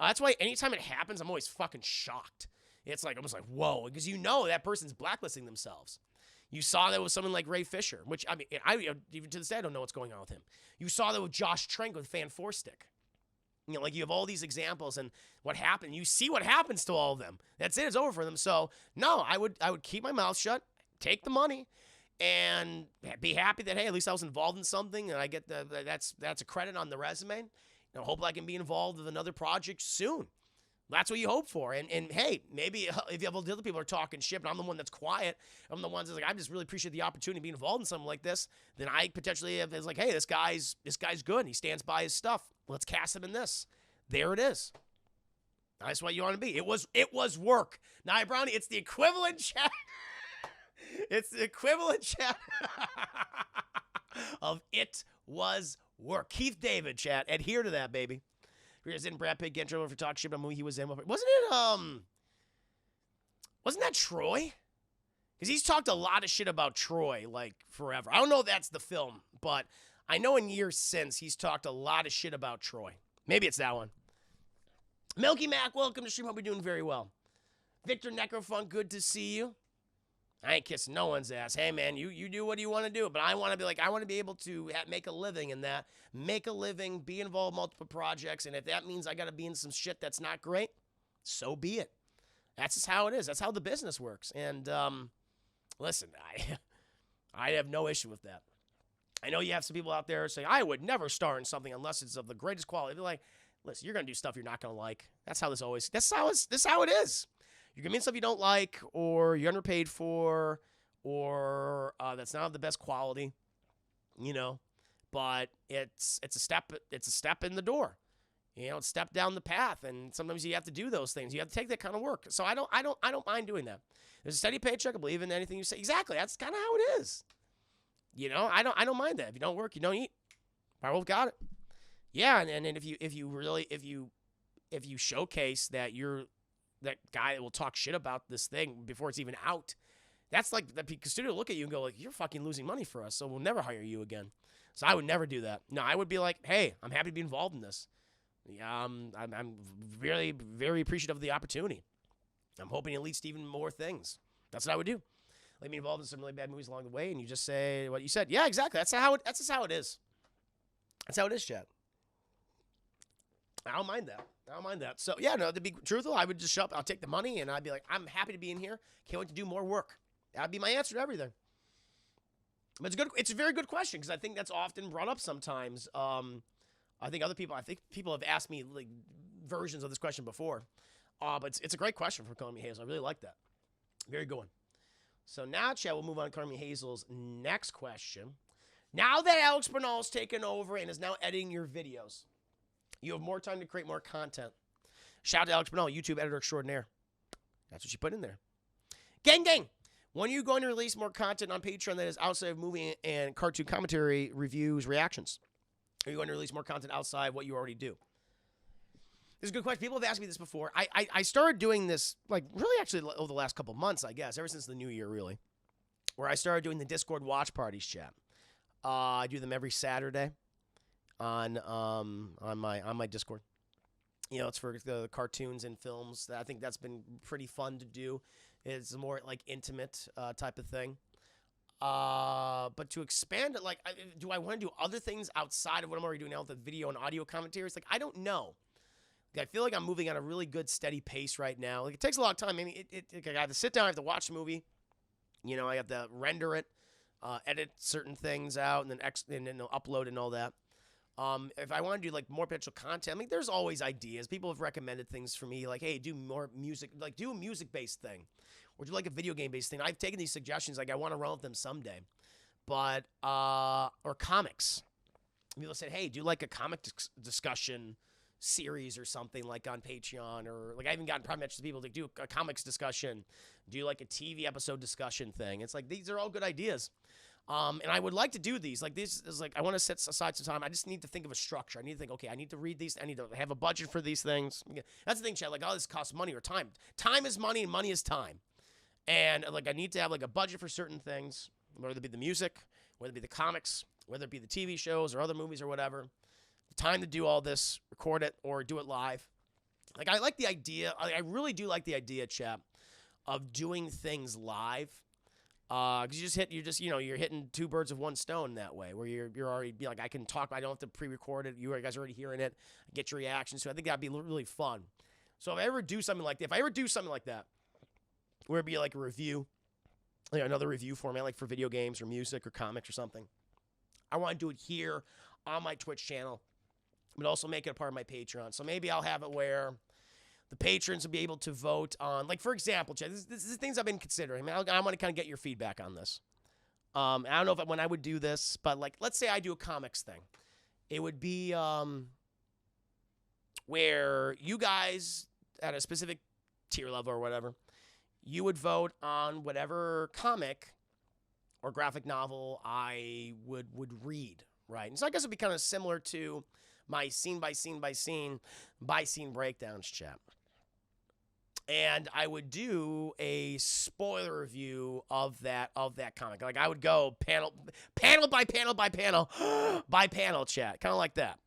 That's why anytime it happens, I'm always fucking shocked. It's, like, almost like, whoa, because that person's blacklisting themselves. You saw that with someone like Ray Fisher, which, I mean, even to this day, I don't know what's going on with him. You saw that with Josh Trank with Fan 4-Stick. Like, you have all these examples, and what happened, you see what happens to all of them. That's it, it's over for them. So, no, I would keep my mouth shut, take the money, and be happy that, hey, at least I was involved in something, and I get that's a credit on the resume. Hope I can be involved with another project soon. That's what you hope for. And hey, maybe if you have all the other people are talking shit, but I'm the one that's quiet, I'm the one that's like, I just really appreciate the opportunity to be involved in something like this, then I potentially have, it's like, hey, this guy's good, and he stands by his stuff. Let's cast him in this. There it is. That's what you want to be. It was work. Now, Brownie, it's the equivalent chat. It's the equivalent chat of it was work. Keith David, chat. Adhere to that, baby. Didn't Brad Pitt get trouble for talking shit about a movie he was in? Wasn't that Troy? Because he's talked a lot of shit about Troy, like, forever. I don't know if that's the film, but I know in years since he's talked a lot of shit about Troy. Maybe it's that one. Milky Mac, welcome to stream. Hope you're doing very well. Victor Necrofunk, good to see you. I ain't kissing no one's ass. Hey, man, you do what you want to do. But I want to be like, I want to be able to make a living in that. Make a living, be involved in multiple projects. And if that means I got to be in some shit that's not great, so be it. That's just how it is. That's how the business works. And listen, I have no issue with that. I know you have some people out there saying, I would never star in something unless it's of the greatest quality. They're like, listen, you're going to do stuff you're not going to like. That's how this is. You're going to mean stuff you don't like, or you're underpaid for, or that's not of the best quality, you know. But it's a step in the door. You know, it's a step down the path, and sometimes you have to do those things. You have to take that kind of work. So I don't mind doing that. There's a steady paycheck. I believe in anything you say. Exactly. That's kind of how it is. You know, I don't mind that. If you don't work, you don't eat. Powerwolf got it. Yeah, and if you showcase that you're that guy that will talk shit about this thing before it's even out, that's like the studio will look at you and go like, you're fucking losing money for us, so we'll never hire you again. So I would never do that. No, I would be like, hey, I'm happy to be involved in this. I'm very, very appreciative of the opportunity. I'm hoping it leads to even more things. That's what I would do. Let me involved in some really bad movies along the way, and you just say what you said. Yeah, exactly. That's just how it is. That's how it is, chat. I don't mind that. So, yeah, no, to be truthful, I would just show up. I'll take the money, and I'd be like, I'm happy to be in here. Can't wait to do more work. That'd be my answer to everything. But it's a very good question, because I think that's often brought up sometimes. I think people have asked me like versions of this question before. But it's a great question for Carmi Hazel. I really like that. Very good one. So now, chat, we'll move on to Carmi Hazel's next question. Now that Alex Bernal's taken over and is now editing your videos, you have more time to create more content. Shout out to Alex Bernal, YouTube editor extraordinaire. That's what she put in there. Gang, gang. When are you going to release more content on Patreon that is outside of movie and cartoon commentary, reviews, reactions? Are you going to release more content outside what you already do? This is a good question. People have asked me this before. I started doing this, like, really actually over the last couple months, I guess, ever since the new year, really, where I started doing the Discord watch parties, chat. I do them every Saturday on my Discord. You know, it's for the cartoons and films. I think that's been pretty fun to do. It's a more, like, intimate type of thing. But to expand it, like, do I want to do other things outside of what I'm already doing now with the video and audio commentaries? Like, I don't know. I feel like I'm moving at a really good, steady pace right now. Like, it takes a long time. I mean, I have to sit down, I have to watch the movie. You know, I have to render it, edit certain things out, and then upload and all that. If I want to do, like, more potential content, I mean, there's always ideas. People have recommended things for me, like, hey, do more music, like, do a music-based thing, or do, like, a video game-based thing. I've taken these suggestions, like, I want to run with them someday. But, or comics. People said, hey, do, like, a comic discussion series or something, like on Patreon, or like I even gotten private messages to people to do a comics discussion, do like a TV episode discussion thing. It's like, these are all good ideas. And I would like to do these. Like, this is like, I want to set aside some time. I just need to think of a structure. I need to think, okay, I need to read these. I need to have a budget for these things. That's the thing, Chad. Like, oh, this costs money or time. Time is money and money is time. And like, I need to have like a budget for certain things, whether it be the music, whether it be the comics, whether it be the TV shows or other movies or whatever. Time to do all this, record it, or do it live. Like, I like the idea. I really do like the idea, chap, of doing things live. Because you're hitting two birds with one stone that way, where you're already be like, I can talk, I don't have to pre-record it. You guys are already hearing it, get your reactions. So I think that'd be really fun. So if I ever do something like that, where it'd be like a review, like another review format, like for video games or music or comics or something, I want to do it here on my Twitch channel, but also make it a part of my Patreon. So maybe I'll have it where the patrons will be able to vote on, like, for example, Chad, this is things I've been considering. I mean, I want to kind of get your feedback on this. I don't know when I would do this, but, like, let's say I do a comics thing. It would be where you guys, at a specific tier level or whatever, you would vote on whatever comic or graphic novel I would read, right? And so I guess it'd be kind of similar to my scene by scene breakdowns, chat. And I would do a spoiler review of that comic. Like, I would go panel by panel by panel, chat. Kind of like that.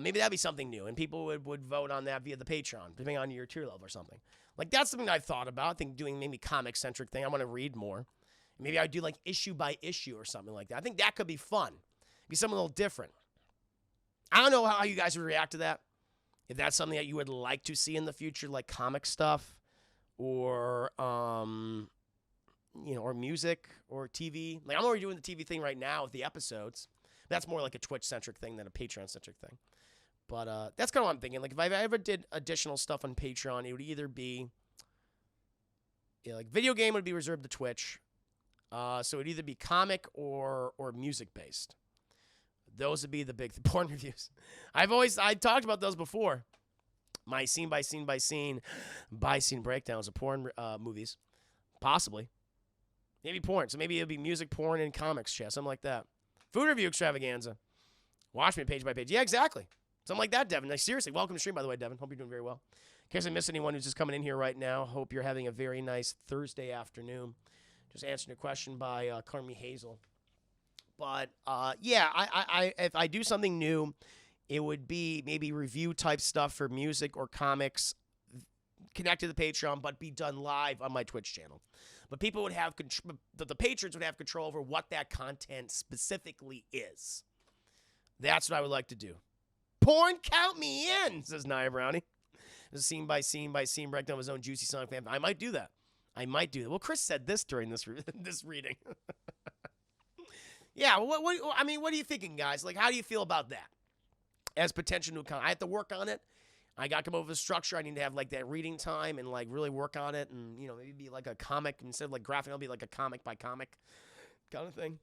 Maybe that'd be something new, and people would vote on that via the Patreon, depending on your tier level or something. Like, that's something I've thought about. I think doing maybe comic-centric thing. I want to read more. Maybe I'd do, like, issue by issue or something like that. I think that could be fun. Be something a little different. I don't know how you guys would react to that. If that's something that you would like to see in the future, like comic stuff or, or music or TV. Like, I'm already doing the TV thing right now with the episodes. That's more like a Twitch-centric thing than a Patreon-centric thing. But that's kind of what I'm thinking. Like, if I ever did additional stuff on Patreon, it would either be, like, video game would be reserved to Twitch. So it would either be comic or music-based. Those would be the big porn reviews. I talked about those before. My scene by scene breakdowns of porn movies. Possibly. Maybe porn. So maybe it'll be music, porn, and comics chat. Something like that. Food review extravaganza. Watch me page by page. Yeah, exactly. Something like that, Devin. Like, seriously, welcome to stream, by the way, Devin. Hope you're doing very well. In case I miss anyone who's just coming in here right now, hope you're having a very nice Thursday afternoon. Just answering a question by Carmi Hazel. But, yeah, if I do something new, it would be maybe review-type stuff for music or comics connected to the Patreon, but be done live on my Twitch channel. But people would have the patrons would have control over what that content specifically is. That's what I would like to do. Porn, count me in, says Nia Brownie. This is scene by scene breakdown of his own Juicy Sonic fan. I might do that. Well, Chris said this during this reading. Yeah, what are you thinking, guys? Like, how do you feel about that? As potential new content. I have to work on it. I got to come up with a structure. I need to have, like, that reading time and, like, really work on it. And, maybe be like a comic. Instead of, like, graphic, it'll be like a comic by comic kind of thing.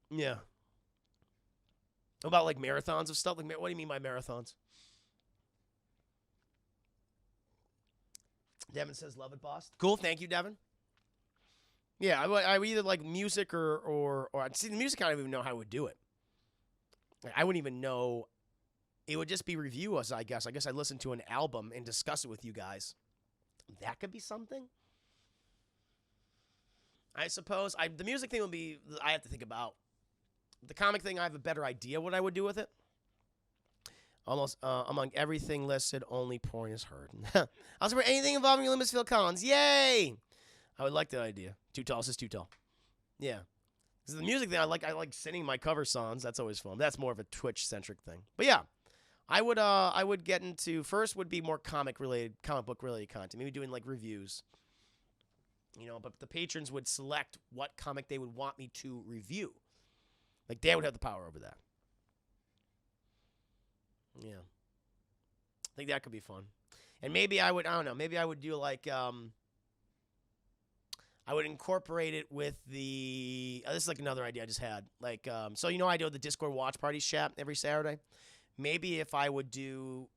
Yeah. About, like, marathons of stuff? Like, what do you mean by marathons? Devin says, love it, boss. Cool. Thank you, Devin. Yeah, I would either like music or see, the music, I don't even know how I would do it. Like, I wouldn't even know. It would just be reviews, I guess. I guess I'd listen to an album and discuss it with you guys. That could be something. I suppose. The music thing will be, I have to think about. The comic thing, I have a better idea what I would do with it. Almost among everything listed, only porn is heard. I was for anything involving Olympus Phil Collins. Yay! I would like that idea. Too tall says too tall. Yeah. This is the music thing. I like singing my cover songs. That's always fun. That's more of a Twitch centric thing. But yeah, I would get into, first would be more comic book related content. Maybe doing like reviews. But the patrons would select what comic they would want me to review. Like, they would have the power over that. Yeah. I think that could be fun. And maybe I don't know, maybe I would do like, I would incorporate it with the, this is like another idea I just had. Like, so I do the Discord watch parties chat every Saturday. Maybe if I would do,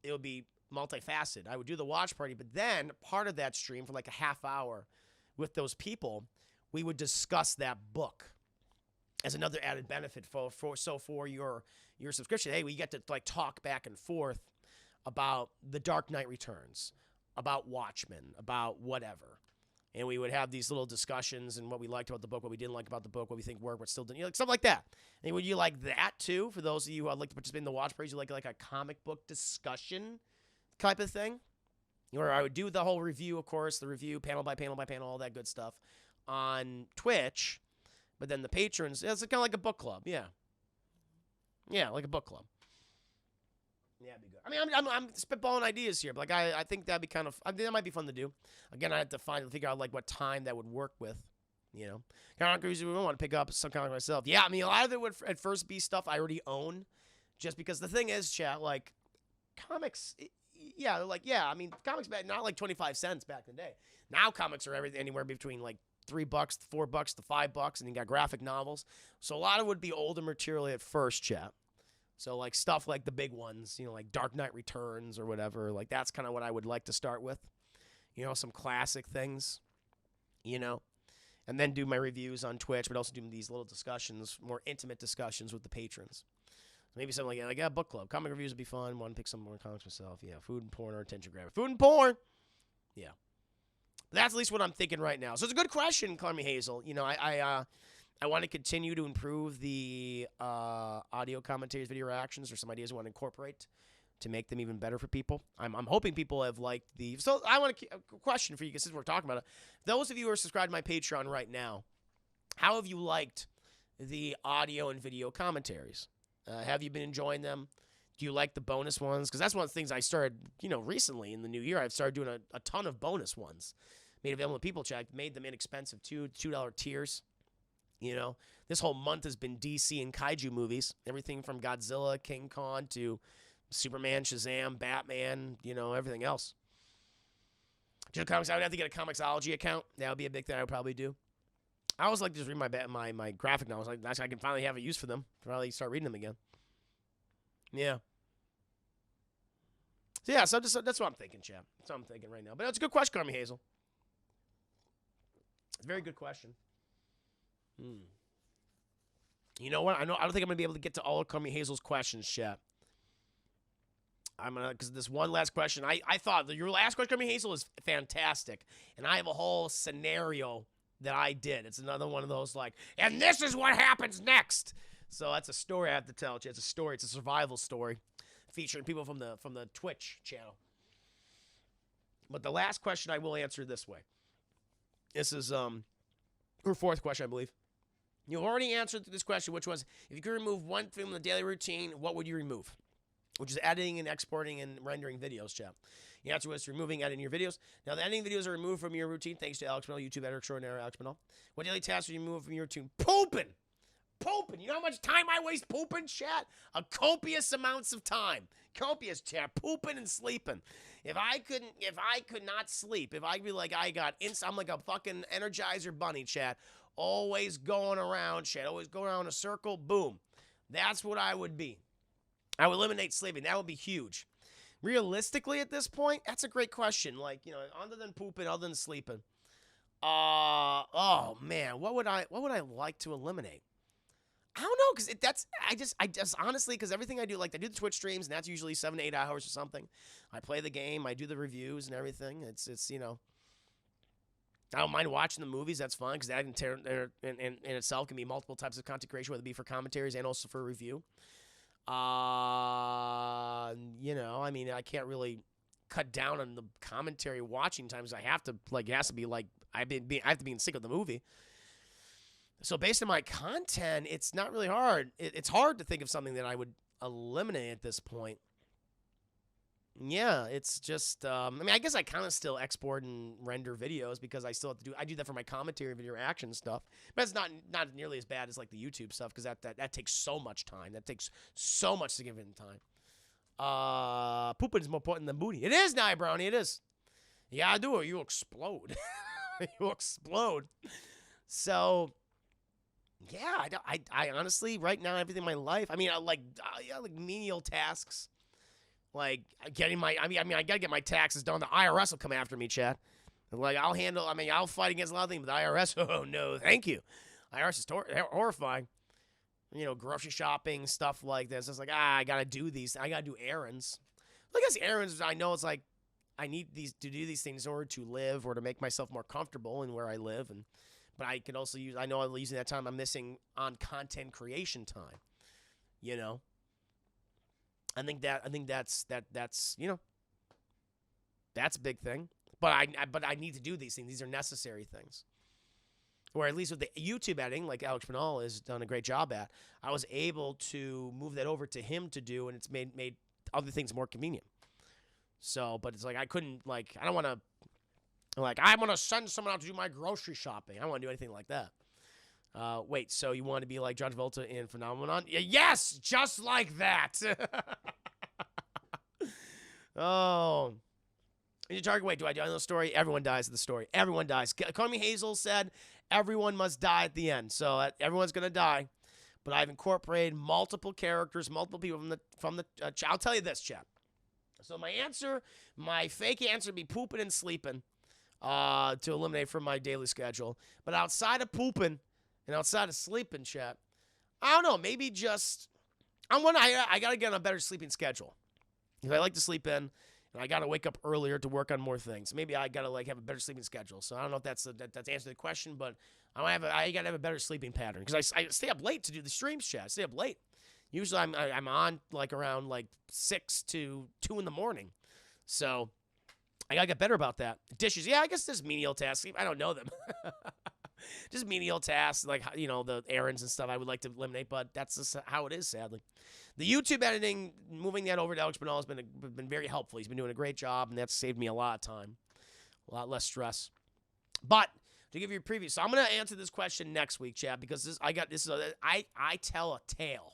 it would be multifaceted. I would do the watch party, but then part of that stream for like a half hour with those people, we would discuss that book as another added benefit for your subscription. Hey, we get to like talk back and forth about The Dark Knight Returns, about Watchmen, about whatever. And we would have these little discussions and what we liked about the book, what we didn't like about the book, what we think worked, what still didn't. Like stuff like that. And would you like that too? For those of you who would like to participate in the watch parties, you like a comic book discussion type of thing? Where I would do the whole review, of course, the review, panel by panel by panel, all that good stuff on Twitch. But then the patrons, it's kind of like a book club, yeah. Yeah, like a book club. Yeah, it'd be good. I mean, I'm spitballing ideas here, but like I think that'd be kind of, that might be fun to do. Again, I have to figure out like what time that would work with, Kind of crazy. We want to pick up some kind of myself. Yeah, I mean, a lot of it would at first be stuff I already own, just because the thing is, chat, like comics. Yeah, they're like, yeah. I mean, comics back not like 25 cents back in the day. Now comics are anywhere between like $3, $4 to $5, and you got graphic novels. So a lot of it would be older material at first, chat. So like stuff like the big ones, like Dark Knight Returns or whatever. Like that's kind of what I would like to start with. Some classic things, and then do my reviews on Twitch, but also do these little discussions, more intimate discussions with the patrons. Maybe something like a book club. Comic reviews would be fun. Want to pick some more comics myself. Yeah, food and porn or attention grabber. Food and porn. Yeah. That's at least what I'm thinking right now. So it's a good question, Carmi Hazel. I want to continue to improve the audio commentaries, video reactions, or some ideas I want to incorporate to make them even better for people. I'm hoping people have liked the. So I want a question for you, because since we're talking about it, those of you who are subscribed to my Patreon right now, how have you liked the audio and video commentaries? Have you been enjoying them? Do you like the bonus ones? Because that's one of the things I started, recently in the new year. I've started doing a ton of bonus ones. Made available to people. Check. Made them inexpensive too. $2 tiers. This whole month has been DC and kaiju movies. Everything from Godzilla, King Kong to Superman, Shazam, Batman, everything else. Comics, I would have to get a Comixology account. That would be a big thing I would probably do. I always like to just read my graphic novels. Like, I can finally have a use for them. Probably start reading them again. Yeah. So yeah, that's what I'm thinking, chap. That's what I'm thinking right now. But it's a good question, Carmi Hazel. It's a very good question. You know what? I don't think I'm gonna be able to get to all of Carmi Hazel's questions, chat. Because this one last question, I thought your last question, Carmi Hazel, is fantastic, and I have a whole scenario that I did. It's another one of those and this is what happens next. So that's a story I have to tell you. It's a story. It's a survival story featuring people from the Twitch channel. But the last question I will answer this way. This is your fourth question, I believe. You already answered this question, which was, if you could remove one thing from the daily routine, what would you remove? Which is editing and exporting and rendering videos, chat. The answer was removing editing your videos. Now, the editing videos are removed from your routine thanks to Alex Bernal, YouTube editor extraordinary Alex Bernal. What daily tasks would you remove from your routine? Pooping! You know how much time I waste pooping, chat? A copious amounts of time. Copious, chat. Pooping and sleeping. If I could not sleep, if I'd be like, I'm like a fucking Energizer bunny, chat. Always going around, chat. Always going around in a circle. Boom. That's what I would be. I would eliminate sleeping. That would be huge. Realistically, at this point, that's a great question. Other than pooping, other than sleeping. Oh man, what would I like to eliminate? I don't know, because I just honestly, because everything I do, I do the Twitch streams, and that's usually 7 to 8 hours or something. I play the game, I do the reviews and everything. It's I don't mind watching the movies. That's fun, because that in itself can be multiple types of content creation, whether it be for commentaries and also for review. I can't really cut down on the commentary watching times. I have to it has to be I have to be in sync with the movie. So based on my content, it's not really hard. It's hard to think of something that I would eliminate at this point. Yeah, it's just, I guess I kind of still export and render videos, because I still have to I do that for my commentary video reaction stuff. But it's not nearly as bad as the YouTube stuff, because that takes so much time. That takes so much significant time. Pooping is more important than booty. It is now, Brownie, it is. You gotta do it, you explode. You explode. So, yeah, I honestly, right now, everything in my life, I like menial tasks. I gotta get my taxes done. The IRS will come after me, Chad. I'll fight against a lot of things, but the IRS, oh no, thank you. IRS is horrifying. Grocery shopping, stuff like this. It's I gotta do these. I gotta do errands. I guess errands, I know it's I need to do these things in order to live or to make myself more comfortable in where I live. But I could also I know I'm using that time I'm missing on content creation time. I think that's that's a big thing. But I need to do these things. These are necessary things. Or at least with the YouTube editing, like Alex Bernal has done a great job at, I was able to move that over to him to do, and it's made other things more convenient. So, but it's I couldn't I don't want to I want to send someone out to do my grocery shopping. I don't want to do anything like that. Wait, so you want to be like John Travolta in Phenomenon? Yes, just like that. Oh. Your target, wait, do I know the story? Everyone dies at the story. Everyone dies. Carmi Hazel said everyone must die at the end. So everyone's going to die. But I've incorporated multiple characters, multiple people from the I'll tell you this, chap. So my fake answer would be pooping and sleeping to eliminate from my daily schedule. But outside of pooping and outside of sleeping, chat, I don't know, maybe just I got to get on a better sleeping schedule. If I like to sleep in, and I got to wake up earlier to work on more things. Maybe I got to have a better sleeping schedule. So I don't know if that's answer the question, but I got to have a better sleeping pattern, because I stay up late to do the streams, chat. I stay up late. Usually I'm on like around like 6 to 2 in the morning. So I gotta get better about that. Dishes, yeah, I guess there's menial tasks. I don't know them. Just menial tasks, like, you know, the errands and stuff I would like to eliminate, but that's just how it is, sadly. The YouTube editing, moving that over to Alex Bernal has been very helpful. He's been doing a great job, and that's saved me a lot of time, a lot less stress. But to give you a preview, so I'm gonna answer this question next week, Chad, because I tell a tale.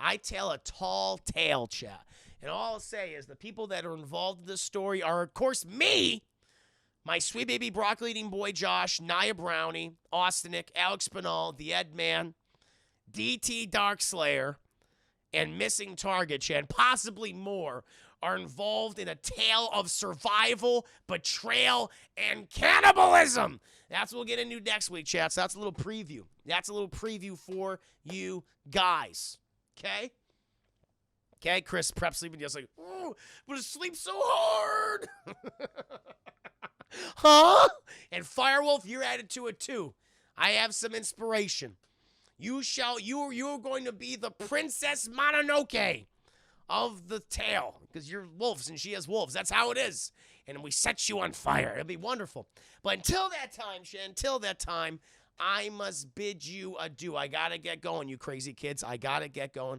I tell a tall tale, Chad. And all I'll say is the people that are involved in this story are, of course, me, my sweet baby broccoli-eating boy Josh, Nia Brownie, Austinic, Alex Bernal, the Ed Man, DT Darkslayer, and Missing Target, Chad, possibly more, are involved in a tale of survival, betrayal, and cannibalism. That's what we'll get into next week, Chad. So that's a little preview. That's a little preview for you guys. Okay? Okay, Chris prep sleeping just like, oh, but I sleep so hard. Huh? And Firewolf, you're added to it too. I have some inspiration. You're going to be the Princess Mononoke of the tale, because you're wolves and she has wolves. That's how it is. And we set you on fire. It'll be wonderful. But until that time, I must bid you adieu. I gotta get going, you crazy kids. I gotta get going.